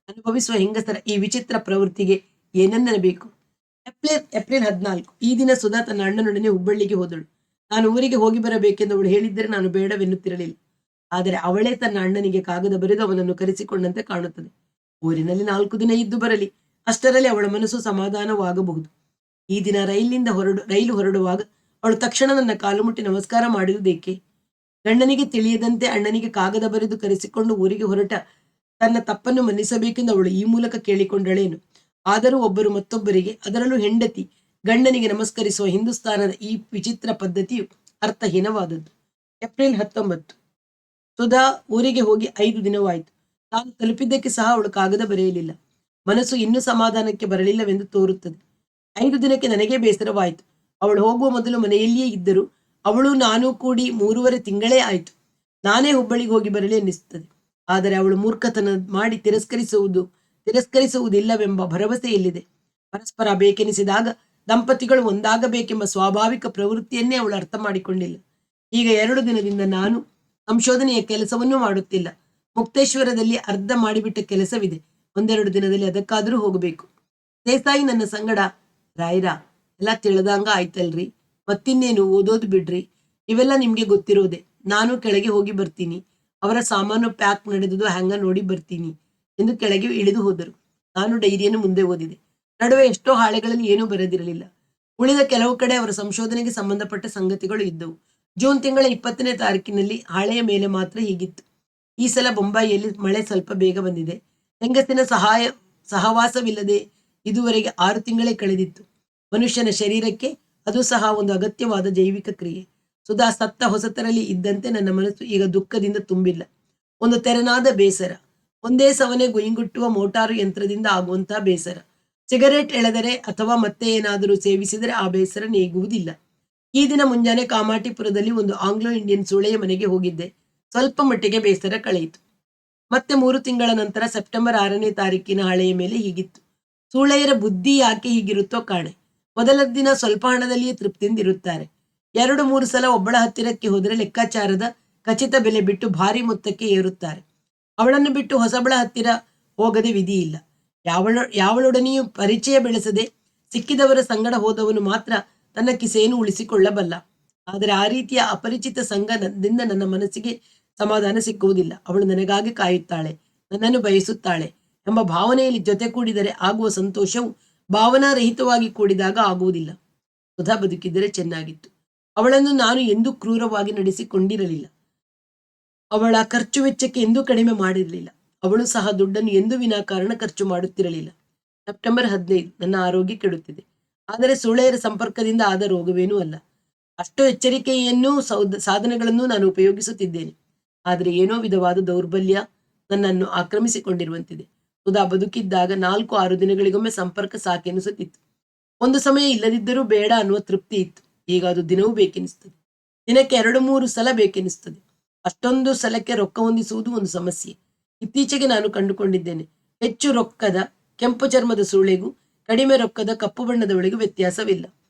ಅನುಭವಿಸುವ ಹೆಂಗಸರ ಈ ವಿಚಿತ್ರ ಪ್ರವೃತ್ತಿಗೆ ಏನನ್ನಬೇಕು? ಏಪ್ರಿಲ್ 14. ಈ ದಿನ ಸುಧಾ ತನ್ನ ಅಣ್ಣನೊಡನೆ ಹುಬ್ಬಳ್ಳಿಗೆ ಹೋದಳು. ನಾನು ಊರಿಗೆ ಹೋಗಿ ಬರಬೇಕೆಂದು ಅವಳು ಹೇಳಿದ್ದರೆ ನಾನು ಬೇಡವೆನ್ನುತ್ತಿರಲಿಲ್ಲ. ಆದರೆ ಅವಳೇ ತನ್ನ ಅಣ್ಣನಿಗೆ ಕಾಗದ ಬರೆದು ಅವನನ್ನು ಕರೆಸಿಕೊಂಡಂತೆ ಕಾಣುತ್ತದೆ. ಊರಿನಲ್ಲಿ 4 ದಿನ ಇದ್ದು ಬರಲಿ, ಅಷ್ಟರಲ್ಲಿ ಅವಳ ಮನಸ್ಸು ಸಮಾಧಾನವಾಗಬಹುದು. ಈ ದಿನ ರೈಲು ಹೊರಡುವಾಗ ಅವಳು ತಕ್ಷಣ ನನ್ನ ಕಾಲು ಮುಟ್ಟಿ ನಮಸ್ಕಾರ ಮಾಡಿದುದೇಕೆ? ಗಂಡನಿಗೆ ತಿಳಿಯದಂತೆ ಅಣ್ಣನಿಗೆ ಕಾಗದ ಬರೆದು ಕರೆಸಿಕೊಂಡು ಊರಿಗೆ ಹೊರಟ ತನ್ನ ತಪ್ಪನ್ನು ಮನ್ನಿಸಬೇಕೆಂದು ಅವಳು ಈ ಮೂಲಕ ಕೇಳಿಕೊಂಡಳೇನು? ಆದರೂ ಒಬ್ಬರು ಮತ್ತೊಬ್ಬರಿಗೆ, ಅದರಲ್ಲೂ ಹೆಂಡತಿ ಗಂಡನಿಗೆ ನಮಸ್ಕರಿಸುವ ಹಿಂದೂಸ್ತಾನದ ಈ ವಿಚಿತ್ರ ಪದ್ಧತಿಯು ಅರ್ಥಹೀನವಾದದ್ದು. ಏಪ್ರಿಲ್ 19. ಸುಧಾ ಊರಿಗೆ ಹೋಗಿ 5 ದಿನವಾಯಿತು. ತಾನು ತಲುಪಿದ್ದಕ್ಕೆ ಸಹ ಅವಳು ಕಾಗದ ಬರೆಯಲಿಲ್ಲ. ಮನಸ್ಸು ಇನ್ನೂ ಸಮಾಧಾನಕ್ಕೆ ಬರಲಿಲ್ಲವೆಂದು ತೋರುತ್ತದೆ. 5 ದಿನಕ್ಕೆ ನನಗೇ ಬೇಸರವಾಯಿತು. ಅವಳು ಹೋಗುವ ಮೊದಲು ಮನೆಯಲ್ಲಿಯೇ ಇದ್ದರು. ಅವಳು ನಾನು ಕೂಡಿ 3.5 ತಿಂಗಳೇ ಆಯಿತು. ನಾನೇ ಹುಬ್ಬಳ್ಳಿಗೆ ಹೋಗಿ ಬರಲಿ ಅನ್ನಿಸುತ್ತದೆ. ಆದರೆ ಅವಳು ಮೂರ್ಖತನ ಮಾಡಿ ತಿರಸ್ಕರಿಸುವುದಿಲ್ಲವೆಂಬ ಭರವಸೆ ಎಲ್ಲಿದೆ? ಪರಸ್ಪರ ಬೇಕೆನಿಸಿದಾಗ ದಂಪತಿಗಳು ಒಂದಾಗಬೇಕೆಂಬ ಸ್ವಾಭಾವಿಕ ಪ್ರವೃತ್ತಿಯನ್ನೇ ಅವಳು ಅರ್ಥ ಮಾಡಿಕೊಂಡಿಲ್ಲ. ಈಗ 2 ದಿನದಿಂದ ನಾನು ಸಂಶೋಧನೆಯ ಕೆಲಸವನ್ನೂ ಮಾಡುತ್ತಿಲ್ಲ. ಮುಕ್ತೇಶ್ವರದಲ್ಲಿ ಅರ್ಧ ಮಾಡಿಬಿಟ್ಟ ಕೆಲಸವಿದೆ. 1-2 ದಿನದಲ್ಲಿ ಅದಕ್ಕಾದರೂ ಹೋಗಬೇಕು. ದೇಸಾಯಿ ನನ್ನ ಸಂಗಡ, ರಾಯ್ರ, ಎಲ್ಲ ತಿಳಿದಂಗ ಆಯ್ತಲ್ರಿ, ಮತ್ತಿನ್ನೇನು ಓದೋದು ಬಿಡ್ರಿ, ಇವೆಲ್ಲ ನಿಮ್ಗೆ ಗೊತ್ತಿರೋದೆ. ನಾನು ಕೆಳಗೆ ಹೋಗಿ ಬರ್ತೀನಿ. ಅವರ ಸಾಮಾನು ಪ್ಯಾಕ್ ನಡೆದುದು ಹ್ಯಾಂಗ ನೋಡಿ ಬರ್ತೀನಿ ಎಂದು ಕೆಳಗೆ ಇಳಿದು ಹೋದರು. ನಾನು ಡೈರಿಯನ್ನು ಮುಂದೆ ಓದಿದೆ. ನಡುವೆ ಎಷ್ಟೋ ಹಾಳೆಗಳಲ್ಲಿ ಏನೂ ಬರೆದಿರಲಿಲ್ಲ. ಉಳಿದ ಕೆಲವು ಕಡೆ ಅವರ ಸಂಶೋಧನೆಗೆ ಸಂಬಂಧಪಟ್ಟ ಸಂಗತಿಗಳು ಇದ್ದವು. ಜೂನ್ ತಿಂಗಳ 20ನೇ ತಾರೀಕಿನಲ್ಲಿ ಹಾಳೆಯ ಮೇಲೆ ಮಾತ್ರ ಹೀಗಿತ್ತು: ಈ ಸಲ ಬೊಂಬಾಯಿಯಲ್ಲಿ ಮಳೆ ಸ್ವಲ್ಪ ಬೇಗ ಬಂದಿದೆ. ಹೆಂಗಸಿನ ಸಹವಾಸವಿಲ್ಲದೆ ಇದುವರೆಗೆ 6 ತಿಂಗಳೇ ಕಳೆದಿತ್ತು. ಮನುಷ್ಯನ ಶರೀರಕ್ಕೆ ಅದು ಸಹ ಒಂದು ಅಗತ್ಯವಾದ ಜೈವಿಕ ಕ್ರಿಯೆ. ಸುಧಾ ಸತ್ತ ಹೊಸತರಲ್ಲಿ ಇದ್ದಂತೆ ನನ್ನ ಮನಸ್ಸು ಈಗ ದುಃಖದಿಂದ ತುಂಬಿಲ್ಲ. ಒಂದು ತೆರನಾದ ಬೇಸರ, ಒಂದೇ ಸವನೆ ಗುಯಿಂಗುಟ್ಟುವ ಮೋಟಾರು ಯಂತ್ರದಿಂದ ಆಗುವಂತಹ ಬೇಸರ. ಸಿಗರೇಟ್ ಎಳೆದರೆ ಅಥವಾ ಮತ್ತೆ ಏನಾದರೂ ಸೇವಿಸಿದರೆ ಆ ಬೇಸರ ನೀಗುವುದಿಲ್ಲ. ಈ ದಿನ ಮುಂಜಾನೆ ಕಾಮಾಟಿಪುರದಲ್ಲಿ ಒಂದು ಆಂಗ್ಲೋ ಇಂಡಿಯನ್ ಸೂಳೆಯ ಮನೆಗೆ ಹೋಗಿದ್ದೆ. ಸ್ವಲ್ಪ ಮಟ್ಟಿಗೆ ಬೇಸರ ಕಳೆಯಿತು. ಮತ್ತೆ 3 ತಿಂಗಳ ನಂತರ ಸೆಪ್ಟೆಂಬರ್ 6ನೇ ತಾರೀಕಿನ ಹಳೆಯ ಮೇಲೆ ಹೀಗಿತ್ತು: ಸೂಳೆಯರ ಬುದ್ಧಿ ಯಾಕೆ ಹೀಗಿರುತ್ತೋ ಕಾಣೆ. ಮೊದಲ ದಿನ ಸ್ವಲ್ಪ ಹಣದಲ್ಲಿಯೇ ತೃಪ್ತಿಯಿಂದಿರುತ್ತಾರೆ. 2-3 ಸಲ ಒಬ್ಬಳ ಹತ್ತಿರಕ್ಕೆ ಹೋದರೆ ಲೆಕ್ಕಾಚಾರದ ಖಚಿತ ಬೆಲೆ ಬಿಟ್ಟು ಭಾರಿ ಮೊತ್ತಕ್ಕೆ ಏರುತ್ತಾರೆ. ಅವಳನ್ನು ಬಿಟ್ಟು ಹೊಸಬಳ ಹತ್ತಿರ ಹೋಗದೆ ವಿಧಿ ಇಲ್ಲ. ಯಾವಳೊಡನೆಯೂ ಪರಿಚಯ ಬೆಳೆಸದೆ ಸಿಕ್ಕಿದವರ ಸಂಗಡ ಹೋದವನು ಮಾತ್ರ ತನ್ನ ಕಿಸೆಯನ್ನು ಉಳಿಸಿಕೊಳ್ಳಬಲ್ಲ. ಆದರೆ ಆ ರೀತಿಯ ಅಪರಿಚಿತ ಸಂಘದಿಂದ ನನ್ನ ಮನಸ್ಸಿಗೆ ಸಮಾಧಾನ ಸಿಕ್ಕುವುದಿಲ್ಲ. ಅವಳು ನನಗಾಗಿ ಕಾಯುತ್ತಾಳೆ, ನನ್ನನ್ನು ಬಯಸುತ್ತಾಳೆ ಎಂಬ ಭಾವನೆಯಲ್ಲಿ ಜೊತೆ ಕೂಡಿದರೆ ಆಗುವ ಸಂತೋಷವು ಭಾವನಾರಹಿತವಾಗಿ ಕೂಡಿದಾಗ ಆಗುವುದಿಲ್ಲ. ಸುಧಾ ಬದುಕಿದ್ದರೆ ಚೆನ್ನಾಗಿತ್ತು. ಅವಳನ್ನು ನಾನು ಎಂದೂ ಕ್ರೂರವಾಗಿ ನಡೆಸಿಕೊಂಡಿರಲಿಲ್ಲ. ಅವಳ ಖರ್ಚು ವೆಚ್ಚಕ್ಕೆ ಎಂದೂ ಕಡಿಮೆ ಮಾಡಿರಲಿಲ್ಲ. ಅವಳು ಸಹ ದುಡ್ಡನ್ನು ಎಂದೂ ವಿನಾಕಾರಣ ಖರ್ಚು ಮಾಡುತ್ತಿರಲಿಲ್ಲ. ಸೆಪ್ಟೆಂಬರ್ 15. ನನ್ನ ಆರೋಗ್ಯ ಕೆಡುತ್ತಿದೆ. ಆದರೆ ಸೂಳೆಯರ ಸಂಪರ್ಕದಿಂದ ಆದ ರೋಗವೇನೂ ಅಲ್ಲ. ಅಷ್ಟು ಎಚ್ಚರಿಕೆಯನ್ನು ಸಾಧನಗಳನ್ನು ನಾನು ಉಪಯೋಗಿಸುತ್ತಿದ್ದೇನೆ. ಆದರೆ ಏನೋ ವಿಧವಾದ ದೌರ್ಬಲ್ಯ ನನ್ನನ್ನು ಆಕ್ರಮಿಸಿಕೊಂಡಿರುವಂತಿದೆ. ಸುಧಾ ಬದುಕಿದ್ದಾಗ 4-6 ದಿನಗಳಿಗೊಮ್ಮೆ ಸಂಪರ್ಕ ಸಾಕೆನಿಸುತ್ತಿತ್ತು. ಒಂದು ಸಮಯ ಇಲ್ಲದಿದ್ದರೂ ಬೇಡ ಅನ್ನುವ ತೃಪ್ತಿ ಇತ್ತು. ಈಗ ಅದು ದಿನವೂ ಬೇಕೆನಿಸ್ತದೆ. ದಿನಕ್ಕೆ 2-3 ಸಲ ಬೇಕೆನಿಸ್ತದೆ. ಅಷ್ಟೊಂದು ಸಲಕ್ಕೆ ರೊಕ್ಕ ಹೊಂದಿಸುವುದು ಒಂದು ಸಮಸ್ಯೆ. ಇತ್ತೀಚೆಗೆ ನಾನು ಕಂಡುಕೊಂಡಿದ್ದೇನೆ. ಹೆಚ್ಚು ರೊಕ್ಕದ ಕೆಂಪು ಚರ್ಮದ ಸೂಳೆಗೂ ಕಡಿಮೆ ರೊಕ್ಕದ ಕಪ್ಪು ಬಣ್ಣದವಳಿಗೂ ವ್ಯತ್ಯಾಸವಿಲ್ಲ.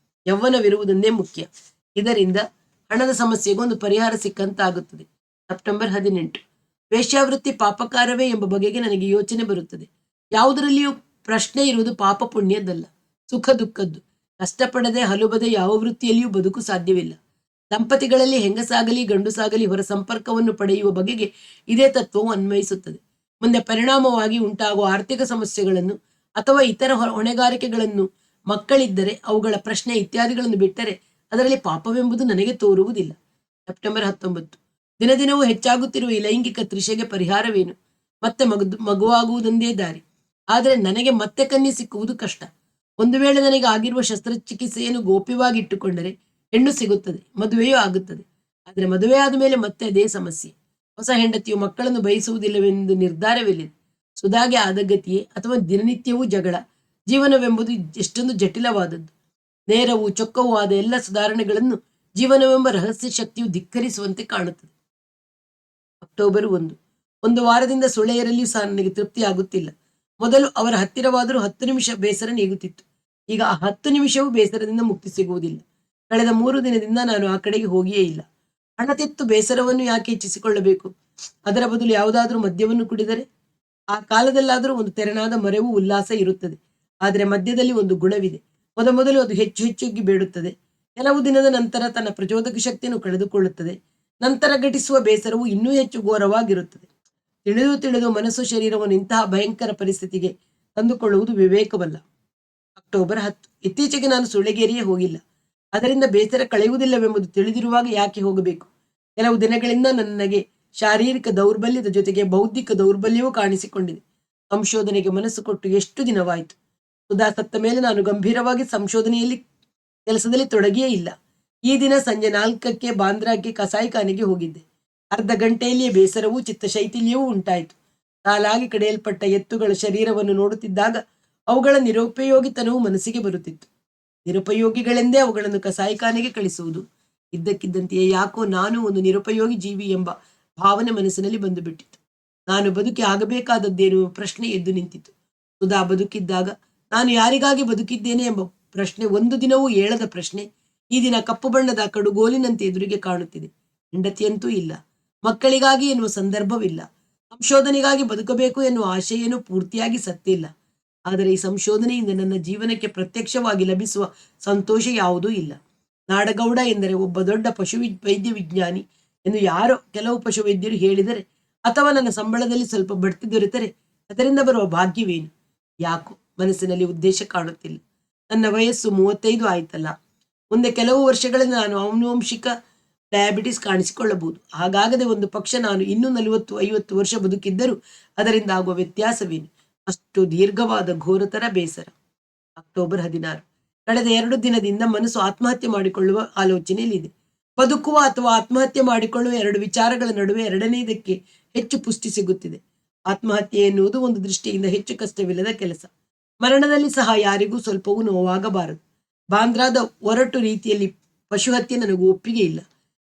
ಯೌವನವಿರುವುದನ್ನೇ ಮುಖ್ಯ. ಇದರಿಂದ ಹಣದ ಸಮಸ್ಯೆಗೂ ಒಂದು ಪರಿಹಾರ ಸಿಕ್ಕಂತಾಗುತ್ತದೆ. ಸೆಪ್ಟೆಂಬರ್ 18. ವೇಶ್ಯಾವೃತ್ತಿ ಪಾಪಕಾರವೇ ಎಂಬ ಬಗೆಗೆ ನನಗೆ ಯೋಚನೆ ಬರುತ್ತದೆ. ಯಾವುದರಲ್ಲಿಯೂ ಪ್ರಶ್ನೆ ಇರುವುದು ಪಾಪ ಪುಣ್ಯದ್ದಲ್ಲ, ಸುಖ ದುಃಖದ್ದು. ಕಷ್ಟಪಡದೆ ಹಲುಬದೆ ಯಾವ ವೃತ್ತಿಯಲ್ಲಿಯೂ ಬದುಕು ಸಾಧ್ಯವಿಲ್ಲ. ದಂಪತಿಗಳಲ್ಲಿ ಹೆಂಗಸಾಗಲಿ ಗಂಡುಸಾಗಲಿ ಹೊರ ಸಂಪರ್ಕವನ್ನು ಪಡೆಯುವ ಬಗೆಗೆ ಇದೇ ತತ್ವವು ಅನ್ವಯಿಸುತ್ತದೆ. ಮುಂದೆ ಪರಿಣಾಮವಾಗಿ ಉಂಟಾಗುವ ಆರ್ಥಿಕ ಸಮಸ್ಯೆಗಳನ್ನು ಅಥವಾ ಇತರ ಹೊಣೆಗಾರಿಕೆಗಳನ್ನು ಮಕ್ಕಳಿದ್ದರೆ ಅವುಗಳ ಪ್ರಶ್ನೆ ಇತ್ಯಾದಿಗಳನ್ನು ಬಿಟ್ಟರೆ ಅದರಲ್ಲಿ ಪಾಪವೆಂಬುದು ನನಗೆ ತೋರುವುದಿಲ್ಲ. ಸೆಪ್ಟೆಂಬರ್ 19. ದಿನದಿನವೂ ಹೆಚ್ಚಾಗುತ್ತಿರುವ ಈ ಲೈಂಗಿಕ ತೃಷೆಗೆ ಪರಿಹಾರವೇನು? ಮತ್ತೆ ಮಗುವಾಗುವುದೊಂದೇ ದಾರಿ. ಆದರೆ ನನಗೆ ಮತ್ತೆ ಕನ್ಯೆ ಸಿಕ್ಕುವುದು ಕಷ್ಟ. ಒಂದು ವೇಳೆ ನನಗೆ ಆಗಿರುವ ಶಸ್ತ್ರಚಿಕಿತ್ಸೆಯನ್ನು ಗೋಪ್ಯವಾಗಿ ಇಟ್ಟುಕೊಂಡರೆ ಹೆಣ್ಣು ಸಿಗುತ್ತದೆ, ಮದುವೆಯೂ ಆಗುತ್ತದೆ. ಆದರೆ ಮದುವೆ ಆದ ಮೇಲೆ ಮತ್ತೆ ಅದೇ ಸಮಸ್ಯೆ. ಹೊಸ ಹೆಂಡತಿಯು ಮಕ್ಕಳನ್ನು ಬಯಸುವುದಿಲ್ಲವೆಂದು ನಿರ್ಧಾರವಿಲ್ಲಿದೆ. ಸುಧಾಗೆ ಆದ ಗತಿಯೇ ಅಥವಾ ದಿನನಿತ್ಯವೂ ಜಗಳ? ಜೀವನವೆಂಬುದು ಎಷ್ಟೊಂದು ಜಟಿಲವಾದದ್ದು. ನೇರವೂ ಚೊಕ್ಕವೂ ಆದ ಎಲ್ಲ ಸುಧಾರಣೆಗಳನ್ನು ಜೀವನವೆಂಬ ರಹಸ್ಯ ಶಕ್ತಿಯು ಧಿಕ್ಕರಿಸುವಂತೆ ಕಾಣುತ್ತದೆ. ಅಕ್ಟೋಬರ್ 1. ಒಂದು ವಾರದಿಂದ ಸೊಳೆಯರಲ್ಲಿಯೂ ಸಹ ನನಗೆ ತೃಪ್ತಿ ಆಗುತ್ತಿಲ್ಲ. ಮೊದಲು ಅವರ ಹತ್ತಿರವಾದರೂ 10 ನಿಮಿಷ ಬೇಸರ ನೀಗುತ್ತಿತ್ತು. ಈಗ ಆ 10 ನಿಮಿಷವೂ ಬೇಸರದಿಂದ ಮುಕ್ತಿ ಸಿಗುವುದಿಲ್ಲ. ಕಳೆದ 3 ದಿನದಿಂದ ನಾನು ಆ ಕಡೆಗೆ ಹೋಗಿಯೇ ಇಲ್ಲ. ಹಣ ತೆತ್ತು ಬೇಸರವನ್ನು ಯಾಕೆ ಹೆಚ್ಚಿಸಿಕೊಳ್ಳಬೇಕು? ಅದರ ಬದಲು ಯಾವುದಾದ್ರೂ ಮದ್ಯವನ್ನು ಕುಡಿದರೆ? ಆ ಕಾಲದಲ್ಲಾದರೂ ಒಂದು ತೆರನಾದ ಮರೆವು ಉಲ್ಲಾಸ ಇರುತ್ತದೆ. ಆದರೆ ಮದ್ಯದಲ್ಲಿ ಒಂದು ಗುಣವಿದೆ. ಮೊದಲು ಅದು ಹೆಚ್ಚು ಹೆಚ್ಚಾಗಿ ಬೇಡುತ್ತದೆ. ಕೆಲವು ದಿನದ ನಂತರ ತನ್ನ ಪ್ರಚೋದಕ ಶಕ್ತಿಯನ್ನು ಕಳೆದುಕೊಳ್ಳುತ್ತದೆ. ನಂತರ ಘಟಿಸುವ ಬೇಸರವು ಇನ್ನೂ ಹೆಚ್ಚು ಘೋರವಾಗಿರುತ್ತದೆ. ತಿಳಿದು ಮನಸ್ಸು ಶರೀರವನ್ನು ಇಂತಹ ಭಯಂಕರ ಪರಿಸ್ಥಿತಿಗೆ ತಂದುಕೊಳ್ಳುವುದು ವಿವೇಕವಲ್ಲ. ಅಕ್ಟೋಬರ್ 10. ಇತ್ತೀಚೆಗೆ ನಾನು ಸುಳ್ಳೆಗೇರಿಯೇ ಹೋಗಿಲ್ಲ. ಅದರಿಂದ ಬೇಸರ ಕಳೆಯುವುದಿಲ್ಲವೆಂಬುದು ತಿಳಿದಿರುವಾಗ ಯಾಕೆ ಹೋಗಬೇಕು? ಕೆಲವು ದಿನಗಳಿಂದ ನನಗೆ ಶಾರೀರಿಕ ದೌರ್ಬಲ್ಯದ ಜೊತೆಗೆ ಬೌದ್ಧಿಕ ದೌರ್ಬಲ್ಯವೂ ಕಾಣಿಸಿಕೊಂಡಿದೆ. ಸಂಶೋಧನೆಗೆ ಮನಸ್ಸು ಕೊಟ್ಟು ಎಷ್ಟು ದಿನವಾಯಿತು. ಸುಧಾ ಸತ್ತ ಮೇಲೆ ನಾನು ಗಂಭೀರವಾಗಿ ಸಂಶೋಧನೆಯಲ್ಲಿ ಕೆಲಸದಲ್ಲಿ ತೊಡಗಿಯೇ ಇಲ್ಲ. ಈ ದಿನ ಸಂಜೆ 4ಕ್ಕೆ ಬಾಂದ್ರಾಕ್ಕೆ ಕಸಾಯಿಖಾನೆಗೆ ಹೋಗಿದ್ದೆ. ಅರ್ಧ ಗಂಟೆಯಲ್ಲಿಯೇ ಬೇಸರವೂ ಚಿತ್ತಶೈಥಿಲ್ಯವೂ ಉಂಟಾಯಿತು. ಸಾಲಾಗಿ ಕಡಿಯಲ್ಪಟ್ಟ ಎತ್ತುಗಳ ಶರೀರವನ್ನು ನೋಡುತ್ತಿದ್ದಾಗ ಅವುಗಳ ನಿರುಪಯೋಗಿತನವು ಮನಸ್ಸಿಗೆ ಬರುತ್ತಿತ್ತು. ನಿರುಪಯೋಗಿಗಳೆಂದೇ ಅವುಗಳನ್ನು ಕಸಾಯಿಖಾನೆಗೆ ಕಳಿಸುವುದು. ಇದ್ದಕ್ಕಿದ್ದಂತೆಯೇ ಯಾಕೋ ನಾನು ಒಂದು ನಿರುಪಯೋಗಿ ಜೀವಿ ಎಂಬ ಭಾವನೆ ಮನಸ್ಸಿನಲ್ಲಿ ಬಂದು ಬಿಟ್ಟಿತು. ನಾನು ಬದುಕಿ ಆಗಬೇಕಾದದ್ದೇನು ಪ್ರಶ್ನೆ ಎದ್ದು ನಿಂತಿತು. ಸುಧಾ ಬದುಕಿದ್ದಾಗ ನಾನು ಯಾರಿಗಾಗಿ ಬದುಕಿದ್ದೇನೆ ಎಂಬ ಪ್ರಶ್ನೆ ಒಂದು ದಿನವೂ ಏಳದ ಪ್ರಶ್ನೆ ಈ ದಿನ ಕಪ್ಪು ಬಣ್ಣದ ಕಡುಗೋಲಿನಂತೆ ಎದುರಿಗೆ ಕಾಣುತ್ತಿದೆ. ಹೆಂಡತಿಯಂತೂ ಇಲ್ಲ, ಮಕ್ಕಳಿಗಾಗಿ ಎನ್ನುವ ಸಂದರ್ಭವಿಲ್ಲ, ಸಂಶೋಧನೆಗಾಗಿ ಬದುಕಬೇಕು ಎನ್ನುವ ಆಶೆಯೇನೂ ಪೂರ್ತಿಯಾಗಿ ಸತ್ತಿಲ್ಲ. ಆದರೆ ಈ ಸಂಶೋಧನೆಯಿಂದ ನನ್ನ ಜೀವನಕ್ಕೆ ಪ್ರತ್ಯಕ್ಷವಾಗಿ ಲಭಿಸುವ ಸಂತೋಷ ಯಾವುದೂ ಇಲ್ಲ. ನಾಡಗೌಡ ಎಂದರೆ ಒಬ್ಬ ದೊಡ್ಡ ವೈದ್ಯ ವಿಜ್ಞಾನಿ ಎಂದು ಯಾರೋ ಕೆಲವು ಪಶುವೈದ್ಯರು ಹೇಳಿದರೆ, ಅಥವಾ ನನ್ನ ಸಂಬಳದಲ್ಲಿ ಸ್ವಲ್ಪ ಬಡ್ತಿ ದೊರೆತರೆ ಅದರಿಂದ ಬರುವ ಭಾಗ್ಯವೇನು? ಯಾಕೋ ಮನಸ್ಸಿನಲ್ಲಿ ಉದ್ದೇಶ ಕಾಣುತ್ತಿಲ್ಲ. ನನ್ನ ವಯಸ್ಸು 35 ಆಯ್ತಲ್ಲ. ಮುಂದೆ ಕೆಲವು ವರ್ಷಗಳಲ್ಲಿ ನಾನು ಆನುವಂಶಿಕ ಡಯಾಬಿಟಿಸ್ ಕಾಣಿಸಿಕೊಳ್ಳಬಹುದು. ಹಾಗಾಗದೆ ಒಂದು ಪಕ್ಷ ನಾನು ಇನ್ನೂ 40-50 ವರ್ಷ ಬದುಕಿದ್ದರೂ ಅದರಿಂದ ಆಗುವ ವ್ಯತ್ಯಾಸವೇನು? ಅಷ್ಟು ದೀರ್ಘವಾದ ಘೋರತರ ಬೇಸರ. ಅಕ್ಟೋಬರ್ 16. ಕಳೆದ 2 ದಿನದಿಂದ ಮನಸ್ಸು ಆತ್ಮಹತ್ಯೆ ಮಾಡಿಕೊಳ್ಳುವ ಆಲೋಚನೆಯಲ್ಲಿದೆ. ಬದುಕುವ ಅಥವಾ ಆತ್ಮಹತ್ಯೆ ಮಾಡಿಕೊಳ್ಳುವ 2 ವಿಚಾರಗಳ ನಡುವೆ ಎರಡನೆಯದಕ್ಕೆ ಹೆಚ್ಚು ಪುಷ್ಟಿ ಸಿಗುತ್ತಿದೆ. ಆತ್ಮಹತ್ಯೆ ಎನ್ನುವುದು ಒಂದು ದೃಷ್ಟಿಯಿಂದ ಹೆಚ್ಚು ಕಷ್ಟವಿಲ್ಲದ ಕೆಲಸ. ಮರಣದಲ್ಲಿ ಸಹ ಯಾರಿಗೂ ಸ್ವಲ್ಪವೂ ನೋವಾಗಬಾರದು. ಬಾಂದ್ರಾದ ಒರಟು ರೀತಿಯಲ್ಲಿ ಪಶುಹತ್ಯೆ ನನಗೂ ಒಪ್ಪಿಗೆ ಇಲ್ಲ.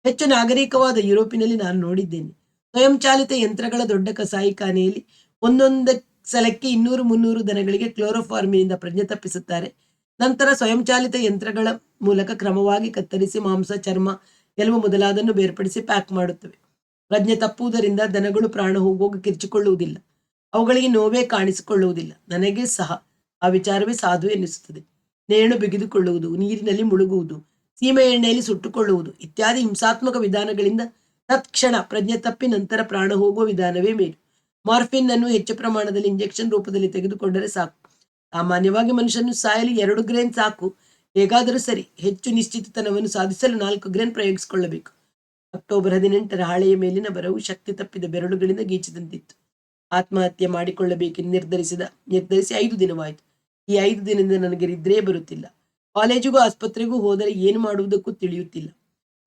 ಹೆಚ್ಚು ನಾಗರಿಕವಾದ ಯುರೋಪಿನಲ್ಲಿ ನಾನು ನೋಡಿದ್ದೇನೆ. ಸ್ವಯಂಚಾಲಿತ ಯಂತ್ರಗಳ ದೊಡ್ಡ ಕಸಾಯಿಖಾನೆಯಲ್ಲಿ ಒಂದೊಂದು ಸಲಕ್ಕೆ 200-300 ದನಗಳಿಗೆ ಕ್ಲೋರೋಫಾರ್ಮಿನಿಂದ ಪ್ರಜ್ಞೆ ತಪ್ಪಿಸುತ್ತಾರೆ. ನಂತರ ಸ್ವಯಂಚಾಲಿತ ಯಂತ್ರಗಳ ಮೂಲಕ ಕ್ರಮವಾಗಿ ಕತ್ತರಿಸಿ ಮಾಂಸ, ಚರ್ಮ, ಎಲುಬು ಮೊದಲಾದನ್ನು ಬೇರ್ಪಡಿಸಿ ಪ್ಯಾಕ್ ಮಾಡುತ್ತವೆ. ಪ್ರಜ್ಞೆ ತಪ್ಪುವುದರಿಂದ ದನಗಳು ಪ್ರಾಣ ಹೋಗುವಾಗ ಕಿರ್ಚಿಕೊಳ್ಳುವುದಿಲ್ಲ. ಅವುಗಳಿಗೆ ನೋವೇ ಕಾಣಿಸಿಕೊಳ್ಳುವುದಿಲ್ಲ. ನನಗೆ ಸಹ ಆ ವಿಚಾರವೇ ಸಾಧು ಎನ್ನಿಸುತ್ತದೆ. ನೇಣು ಬಿಗಿದುಕೊಳ್ಳುವುದು, ನೀರಿನಲ್ಲಿ ಮುಳುಗುವುದು, ಸೀಮೆ ಎಣ್ಣೆಯಲ್ಲಿ ಸುಟ್ಟುಕೊಳ್ಳುವುದು ಇತ್ಯಾದಿ ಹಿಂಸಾತ್ಮಕ ವಿಧಾನಗಳಿಂದ ತತ್ಕ್ಷಣ ಪ್ರಜ್ಞೆ ತಪ್ಪಿ ನಂತರ ಪ್ರಾಣ ಹೋಗುವ ವಿಧಾನವೇ ಮೇಲು. ಮಾರ್ಫಿನ್ ಅನ್ನು ಹೆಚ್ಚು ಪ್ರಮಾಣದಲ್ಲಿ ಇಂಜೆಕ್ಷನ್ ರೂಪದಲ್ಲಿ ತೆಗೆದುಕೊಂಡರೆ ಸಾಕು. ಸಾಮಾನ್ಯವಾಗಿ ಮನುಷ್ಯನು ಸಾಯಲು 2 ಗ್ರೇನ್ ಸಾಕು. ಹೇಗಾದರೂ ಸರಿ, ಹೆಚ್ಚು ನಿಶ್ಚಿತತನವನ್ನು ಸಾಧಿಸಲು 4 ಗ್ರೇನ್ ಪ್ರಯೋಗಿಸಿಕೊಳ್ಳಬೇಕು. ಅಕ್ಟೋಬರ್ 18 ಹಾಳೆಯ ಮೇಲಿನ ಬರವು ಶಕ್ತಿ ತಪ್ಪಿದ ಬೆರಳುಗಳಿಂದ ಗೀಚಿದಂತಿತ್ತು. ಆತ್ಮಹತ್ಯೆ ಮಾಡಿಕೊಳ್ಳಬೇಕೆಂದು ನಿರ್ಧರಿಸಿ 5 ದಿನವಾಯಿತು. ಈ 5 ದಿನದಿಂದ ನನಗೆ ನಿದ್ರೆಯೇ ಬರುತ್ತಿಲ್ಲ. ಕಾಲೇಜಿಗೂ ಆಸ್ಪತ್ರೆಗೂ ಹೋದರೆ ಏನು ಮಾಡುವುದಕ್ಕೂ ತಿಳಿಯುತ್ತಿಲ್ಲ.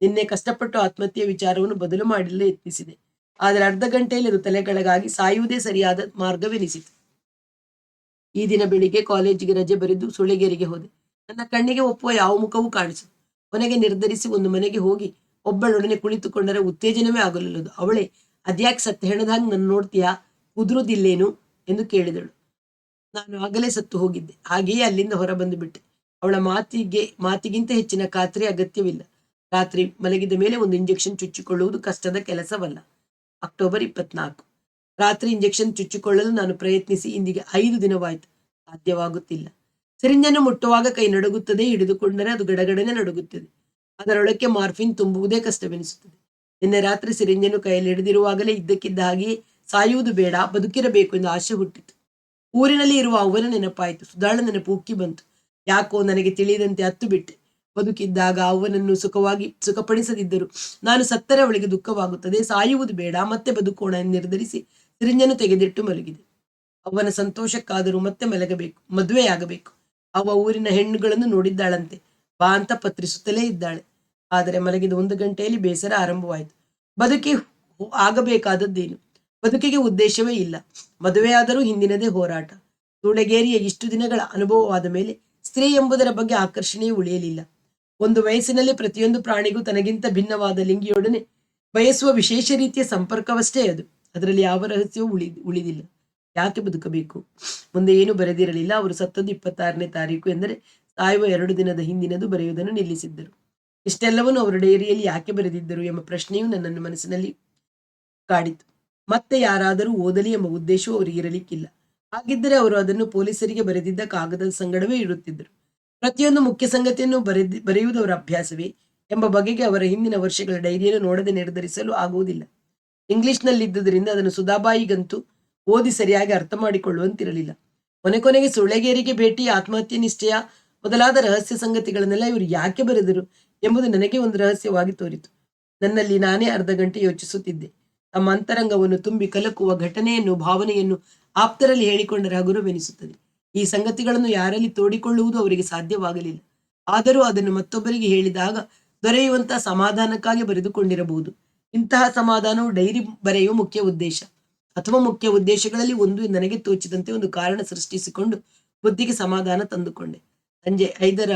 ನಿನ್ನೆ ಕಷ್ಟಪಟ್ಟು ಆತ್ಮಹತ್ಯೆಯ ವಿಚಾರವನ್ನು ಬದಲು ಮಾಡಲು ಯತ್ನಿಸಿದೆ. ಆದರೆ ಅರ್ಧ ಗಂಟೆಯಲ್ಲಿ ಅದು ತಲೆಕೆಳಗಾಗಿ ಸಾಯುವುದೇ ಸರಿಯಾದ ಮಾರ್ಗವೆನಿಸಿತು. ಈ ದಿನ ಬೆಳಿಗ್ಗೆ ಕಾಲೇಜಿಗೆ ರಜೆ ಬರೆದು ಸುಳೆಗೇರಿಗೆ ಹೋದೆ. ನನ್ನ ಕಣ್ಣಿಗೆ ಒಪ್ಪುವ ಯಾವ ಮುಖವೂ ಕಾಣಿಸಿತು. ಕೊನೆಗೆ ನಿರ್ಧರಿಸಿ ಒಂದು ಮನೆಗೆ ಹೋಗಿ ಒಬ್ಬಳೊಡನೆ ಕುಳಿತುಕೊಂಡರೆ ಉತ್ತೇಜನವೇ ಆಗಲಿಲ್ಲದು. ಅವಳೇ ಅದ್ಯಾಕೆ ಸತ್ತು ಹೆಣದಾಗ ನನ್ನ ನೋಡ್ತೀಯಾ, ಕುದುರುದಿಲ್ಲೇನು ಎಂದು ಕೇಳಿದಳು. ನಾನು ಆಗಲೇ ಸತ್ತು ಹೋಗಿದ್ದೆ. ಹಾಗೆಯೇ ಅಲ್ಲಿಂದ ಹೊರ ಬಂದು ಬಿಟ್ಟೆ. ಅವಳ ಮಾತಿಗಿಂತ ಹೆಚ್ಚಿನ ಖಾತ್ರಿ ಅಗತ್ಯವಿಲ್ಲ. ರಾತ್ರಿ ಮಲಗಿದ ಮೇಲೆ ಒಂದು ಇಂಜೆಕ್ಷನ್ ಚುಚ್ಚಿಕೊಳ್ಳುವುದು ಕಷ್ಟದ ಕೆಲಸವಲ್ಲ. ಅಕ್ಟೋಬರ್ 24. ರಾತ್ರಿ ಇಂಜೆಕ್ಷನ್ ಚುಚ್ಚಿಕೊಳ್ಳಲು ನಾನು ಪ್ರಯತ್ನಿಸಿ ಇಂದಿಗೆ 5 ದಿನವಾಯಿತು. ಸಾಧ್ಯವಾಗುತ್ತಿಲ್ಲ. ಸಿರಿಂಜನ್ನು ಮುಟ್ಟುವಾಗ ಕೈ ನಡುಗುತ್ತದೆ, ಹಿಡಿದುಕೊಂಡರೆ ಅದು ಗಡಗಡನೆ ನಡುಗುತ್ತದೆ. ಅದರೊಳಕ್ಕೆ ಮಾರ್ಫಿನ್ ತುಂಬುವುದೇ ಕಷ್ಟವೆನಿಸುತ್ತದೆ. ನಿನ್ನೆ ರಾತ್ರಿ ಸಿರಿಂಜನ್ನು ಕೈಯಲ್ಲಿ ಹಿಡಿದಿರುವಾಗಲೇ ಇದ್ದಕ್ಕಿದ್ದ ಹಾಗೆಯೇ ಸಾಯುವುದು ಬೇಡ, ಬದುಕಿರಬೇಕು ಎಂದು ಆಸೆ ಹುಟ್ಟಿತು. ಊರಿನಲ್ಲಿ ಇರುವ ಅವನ ನೆನಪಾಯಿತು. ಸುಧಾಳ ನೆನಪು ಉಕ್ಕಿ ಬಂತು. ಯಾಕೋ ನನಗೆ ತಿಳಿಯದಂತೆ ಹತ್ತು ಬಿಟ್ಟೆ. ಬದುಕಿದ್ದಾಗ ಅವನನ್ನು ಸುಖಪಡಿಸದಿದ್ದರು ನಾನು ಸತ್ತರೆ ಅವಳಿಗೆ ದುಃಖವಾಗುತ್ತದೆ. ಸಾಯುವುದು ಬೇಡ, ಮತ್ತೆ ಬದುಕೋಣ ಎಂದು ನಿರ್ಧರಿಸಿ ಸಿರಿಂಜನ್ನು ತೆಗೆದಿಟ್ಟು ಮಲಗಿದೆ. ಅವನ ಸಂತೋಷಕ್ಕಾದರೂ ಮತ್ತೆ ಮದುವೆಯಾಗಬೇಕು. ಅವ ಊರಿನ ಹೆಣ್ಣುಗಳನ್ನು ನೋಡಿದ್ದಾಳಂತೆ. ಬಾ ಅಂತ ಪತ್ರಿಸುತ್ತಲೇ ಇದ್ದಾಳೆ. ಆದರೆ ಮಲಗಿದ 1 ಗಂಟೆಯಲ್ಲಿ ಬೇಸರ ಆರಂಭವಾಯಿತು. ಬದುಕಿ ಆಗಬೇಕಾದದ್ದೇನು? ಬದುಕಿಗೆ ಉದ್ದೇಶವೇ ಇಲ್ಲ. ಮದುವೆಯಾದರೂ ಹಿಂದಿನದೇ ಹೋರಾಟ. ಸೂಳೆಗೇರಿಯ ಇಷ್ಟು ದಿನಗಳ ಅನುಭವವಾದ ಮೇಲೆ ಸ್ತ್ರೀ ಎಂಬುದರ ಬಗ್ಗೆ ಆಕರ್ಷಣೆಯೂ ಉಳಿಯಲಿಲ್ಲ. ಒಂದು ವಯಸ್ಸಿನಲ್ಲಿ ಪ್ರತಿಯೊಂದು ಪ್ರಾಣಿಗೂ ತನಗಿಂತ ಭಿನ್ನವಾದ ಲಿಂಗಿಯೊಡನೆ ಬಯಸುವ ವಿಶೇಷ ರೀತಿಯ ಸಂಪರ್ಕವಷ್ಟೇ ಅದು. ಅದರಲ್ಲಿ ಯಾವ ರಹಸ್ಯವೂ ಉಳಿದಿಲ್ಲ. ಯಾಕೆ ಬದುಕಬೇಕು? ಮುಂದೆ ಏನು ಬರೆದಿರಲಿಲ್ಲ. ಅವರು ಸತ್ತದ್ದು 26ನೇ ತಾರೀಕು ಎಂದರೆ ಸಾಯುವ 2 ದಿನದ ಹಿಂದಿನದು ಬರೆಯುವುದನ್ನು ನಿಲ್ಲಿಸಿದ್ದರು. ಇಷ್ಟೆಲ್ಲವನ್ನು ಅವರ ಡೈರಿಯಲ್ಲಿ ಯಾಕೆ ಬರೆದಿದ್ದರು ಎಂಬ ಪ್ರಶ್ನೆಯೂ ನನ್ನನ್ನು ಮನಸ್ಸಿನಲ್ಲಿ ಕಾಡಿತು. ಮತ್ತೆ ಯಾರಾದರೂ ಓದಲಿ ಎಂಬ ಉದ್ದೇಶವೂ ಅವರಿಗಿರಲಿಕ್ಕಿಲ್ಲ. ಹಾಗಿದ್ದರೆ ಅವರು ಅದನ್ನು ಪೊಲೀಸರಿಗೆ ಬರೆದಿದ್ದ ಕಾಗದದ ಸಂಗಡವೇ ಇಡುತ್ತಿದ್ದರು. ಪ್ರತಿಯೊಂದು ಮುಖ್ಯ ಸಂಗತಿಯನ್ನು ಬರೆಯುವುದು ಅವರ ಅಭ್ಯಾಸವೇ ಎಂಬ ಬಗೆಗೆ ಅವರ ಹಿಂದಿನ ವರ್ಷಗಳ ಡೈರಿಯನ್ನು ನೋಡದೆ ನಿರ್ಧರಿಸಲು ಆಗುವುದಿಲ್ಲ. ಇಂಗ್ಲಿಷ್ನಲ್ಲಿದ್ದುದರಿಂದ ಅದನ್ನು ಸುಧಾಬಾಯಿಗಂತೂ ಓದಿ ಸರಿಯಾಗಿ ಅರ್ಥ ಮಾಡಿಕೊಳ್ಳುವಂತಿರಲಿಲ್ಲ. ಕೊನೆಗೆ ಸುಳೆಗೇರಿಗೆ ಭೇಟಿ, ಆತ್ಮಹತ್ಯೆ ನಿಶ್ಚಯ ಮೊದಲಾದ ರಹಸ್ಯ ಸಂಗತಿಗಳನ್ನೆಲ್ಲ ಇವರು ಯಾಕೆ ಬರೆದರು ಎಂಬುದು ನನಗೆ ಒಂದು ರಹಸ್ಯವಾಗಿ ತೋರಿತು. ನನ್ನಲ್ಲಿ ನಾನೇ ಅರ್ಧ ಗಂಟೆ ಯೋಚಿಸುತ್ತಿದ್ದೆ. ತಮ್ಮ ಅಂತರಂಗವನ್ನು ತುಂಬಿ ಕಲಕುವ ಘಟನೆಯನ್ನು, ಭಾವನೆಯನ್ನು ಆಪ್ತರಲ್ಲಿ ಹೇಳಿಕೊಂಡರೆ ಹಗುರವೆನಿಸುತ್ತದೆ. ಈ ಸಂಗತಿಗಳನ್ನು ಯಾರಲ್ಲಿ ತೋಡಿಕೊಳ್ಳುವುದು ಅವರಿಗೆ ಸಾಧ್ಯವಾಗಲಿಲ್ಲ. ಆದರೂ ಅದನ್ನು ಮತ್ತೊಬ್ಬರಿಗೆ ಹೇಳಿದಾಗ ದೊರೆಯುವಂತಹ ಸಮಾಧಾನಕ್ಕಾಗಿ ಬರೆದುಕೊಂಡಿರಬಹುದು. ಇಂತಹ ಸಮಾಧಾನವು ಡೈರಿ ಬರೆಯುವ ಮುಖ್ಯ ಉದ್ದೇಶ, ಅಥವಾ ಮುಖ್ಯ ಉದ್ದೇಶಗಳಲ್ಲಿ ಒಂದು ನನಗೆ ತೋಚಿದಂತೆ ಒಂದು ಕಾರಣ ಸೃಷ್ಟಿಸಿಕೊಂಡು ಬುದ್ಧಿಗೆ ಸಮಾಧಾನ ತಂದುಕೊಂಡೆ. ಸಂಜೆ 5ರ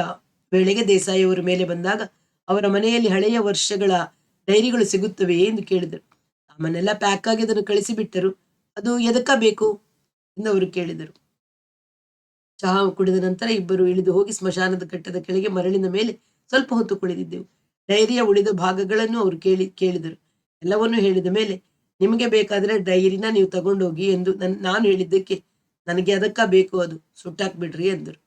ವೇಳೆಗೆ ದೇಸಾಯಿಯವರ ಮೇಲೆ ಬಂದಾಗ ಅವರ ಮನೆಯಲ್ಲಿ ಹಳೆಯ ವರ್ಷಗಳ ಡೈರಿಗಳು ಸಿಗುತ್ತವೆಯೇ ಎಂದು ಕೇಳಿದರು. ಸಾಮಾನೆಲ್ಲ ಪ್ಯಾಕ್ ಆಗಿ ಅದನ್ನು ಕಳಿಸಿಬಿಟ್ಟರು. ಅದು ಎದಕ್ಕ ಬೇಕು ಎಂದು ಅವರು ಕೇಳಿದರು. ಚಹಾ ಕುಡಿದ ನಂತರ ಇಬ್ಬರು ಇಳಿದು ಹೋಗಿ ಸ್ಮಶಾನದ ಕಟ್ಟದ ಕೆಳಗೆ ಮರಳಿನ ಮೇಲೆ ಸ್ವಲ್ಪ ಹೊತ್ತು ಕುಳಿದಿದ್ದೆವು. ಡೈರಿಯ ಉಳಿದ ಭಾಗಗಳನ್ನು ಅವರು ಕೇಳಿದರು. ಎಲ್ಲವನ್ನೂ ಹೇಳಿದ ಮೇಲೆ, ನಿಮಗೆ ಬೇಕಾದರೆ ಡೈರಿನ ನೀವು ತಗೊಂಡೋಗಿ ಎಂದು ನಾನು ಹೇಳಿದ್ದಕ್ಕೆ, ನನಗೆ ಅದಕ್ಕ ಬೇಕು, ಅದು ಸುಟ್ಟಾಕ್ಬಿಡ್ರಿ ಎಂದರು.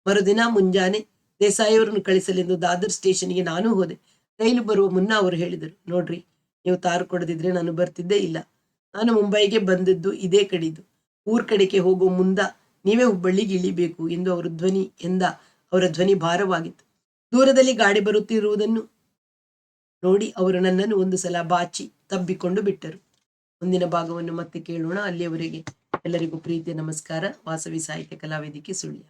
ಮರುದಿನ ಮುಂಜಾನೆ ದೇಸಾಯಿಯವರನ್ನು ಕಳಿಸಲೆಂದು ದಾದರ್ ಸ್ಟೇಷನ್ಗೆ ನಾನು ಹೋದೆ. ರೈಲು ಬರುವ ಮುನ್ನ ಅವರು ಹೇಳಿದರು, ನೋಡ್ರಿ, ನೀವು ತಾರು ಕೊಡದಿದ್ರೆ ನಾನು ಬರ್ತಿದ್ದೇ ಇಲ್ಲ. ನಾನು ಮುಂಬೈಗೆ ಬಂದದ್ದು ಇದೇ ಕಡಿದು. ಊರ್ ಕಡೆಗೆ ಹೋಗೋ ಮುಂದ ನೀವೇ ಹುಬ್ಬಳ್ಳಿಗೆ ಇಳಿಬೇಕು ಎಂದು ಅವರ ಧ್ವನಿ ಭಾರವಾಗಿತ್ತು. ದೂರದಲ್ಲಿ ಗಾಡಿ ಬರುತ್ತಿರುವುದನ್ನು ನೋಡಿ ಅವರು ನನ್ನನ್ನು ಒಂದು ಸಲ ಬಾಚಿ ತಬ್ಬಿಕೊಂಡು ಬಿಟ್ಟರು. ಮುಂದಿನ ಭಾಗವನ್ನು ಮತ್ತೆ ಕೇಳೋಣ. ಅಲ್ಲಿಯವರೆಗೆ ಎಲ್ಲರಿಗೂ ಪ್ರೀತಿಯ ನಮಸ್ಕಾರ. ವಾಸವಿ ಸಾಹಿತ್ಯ ಕಲಾವೇದಿಕೆ ಸುಳ್ಯ.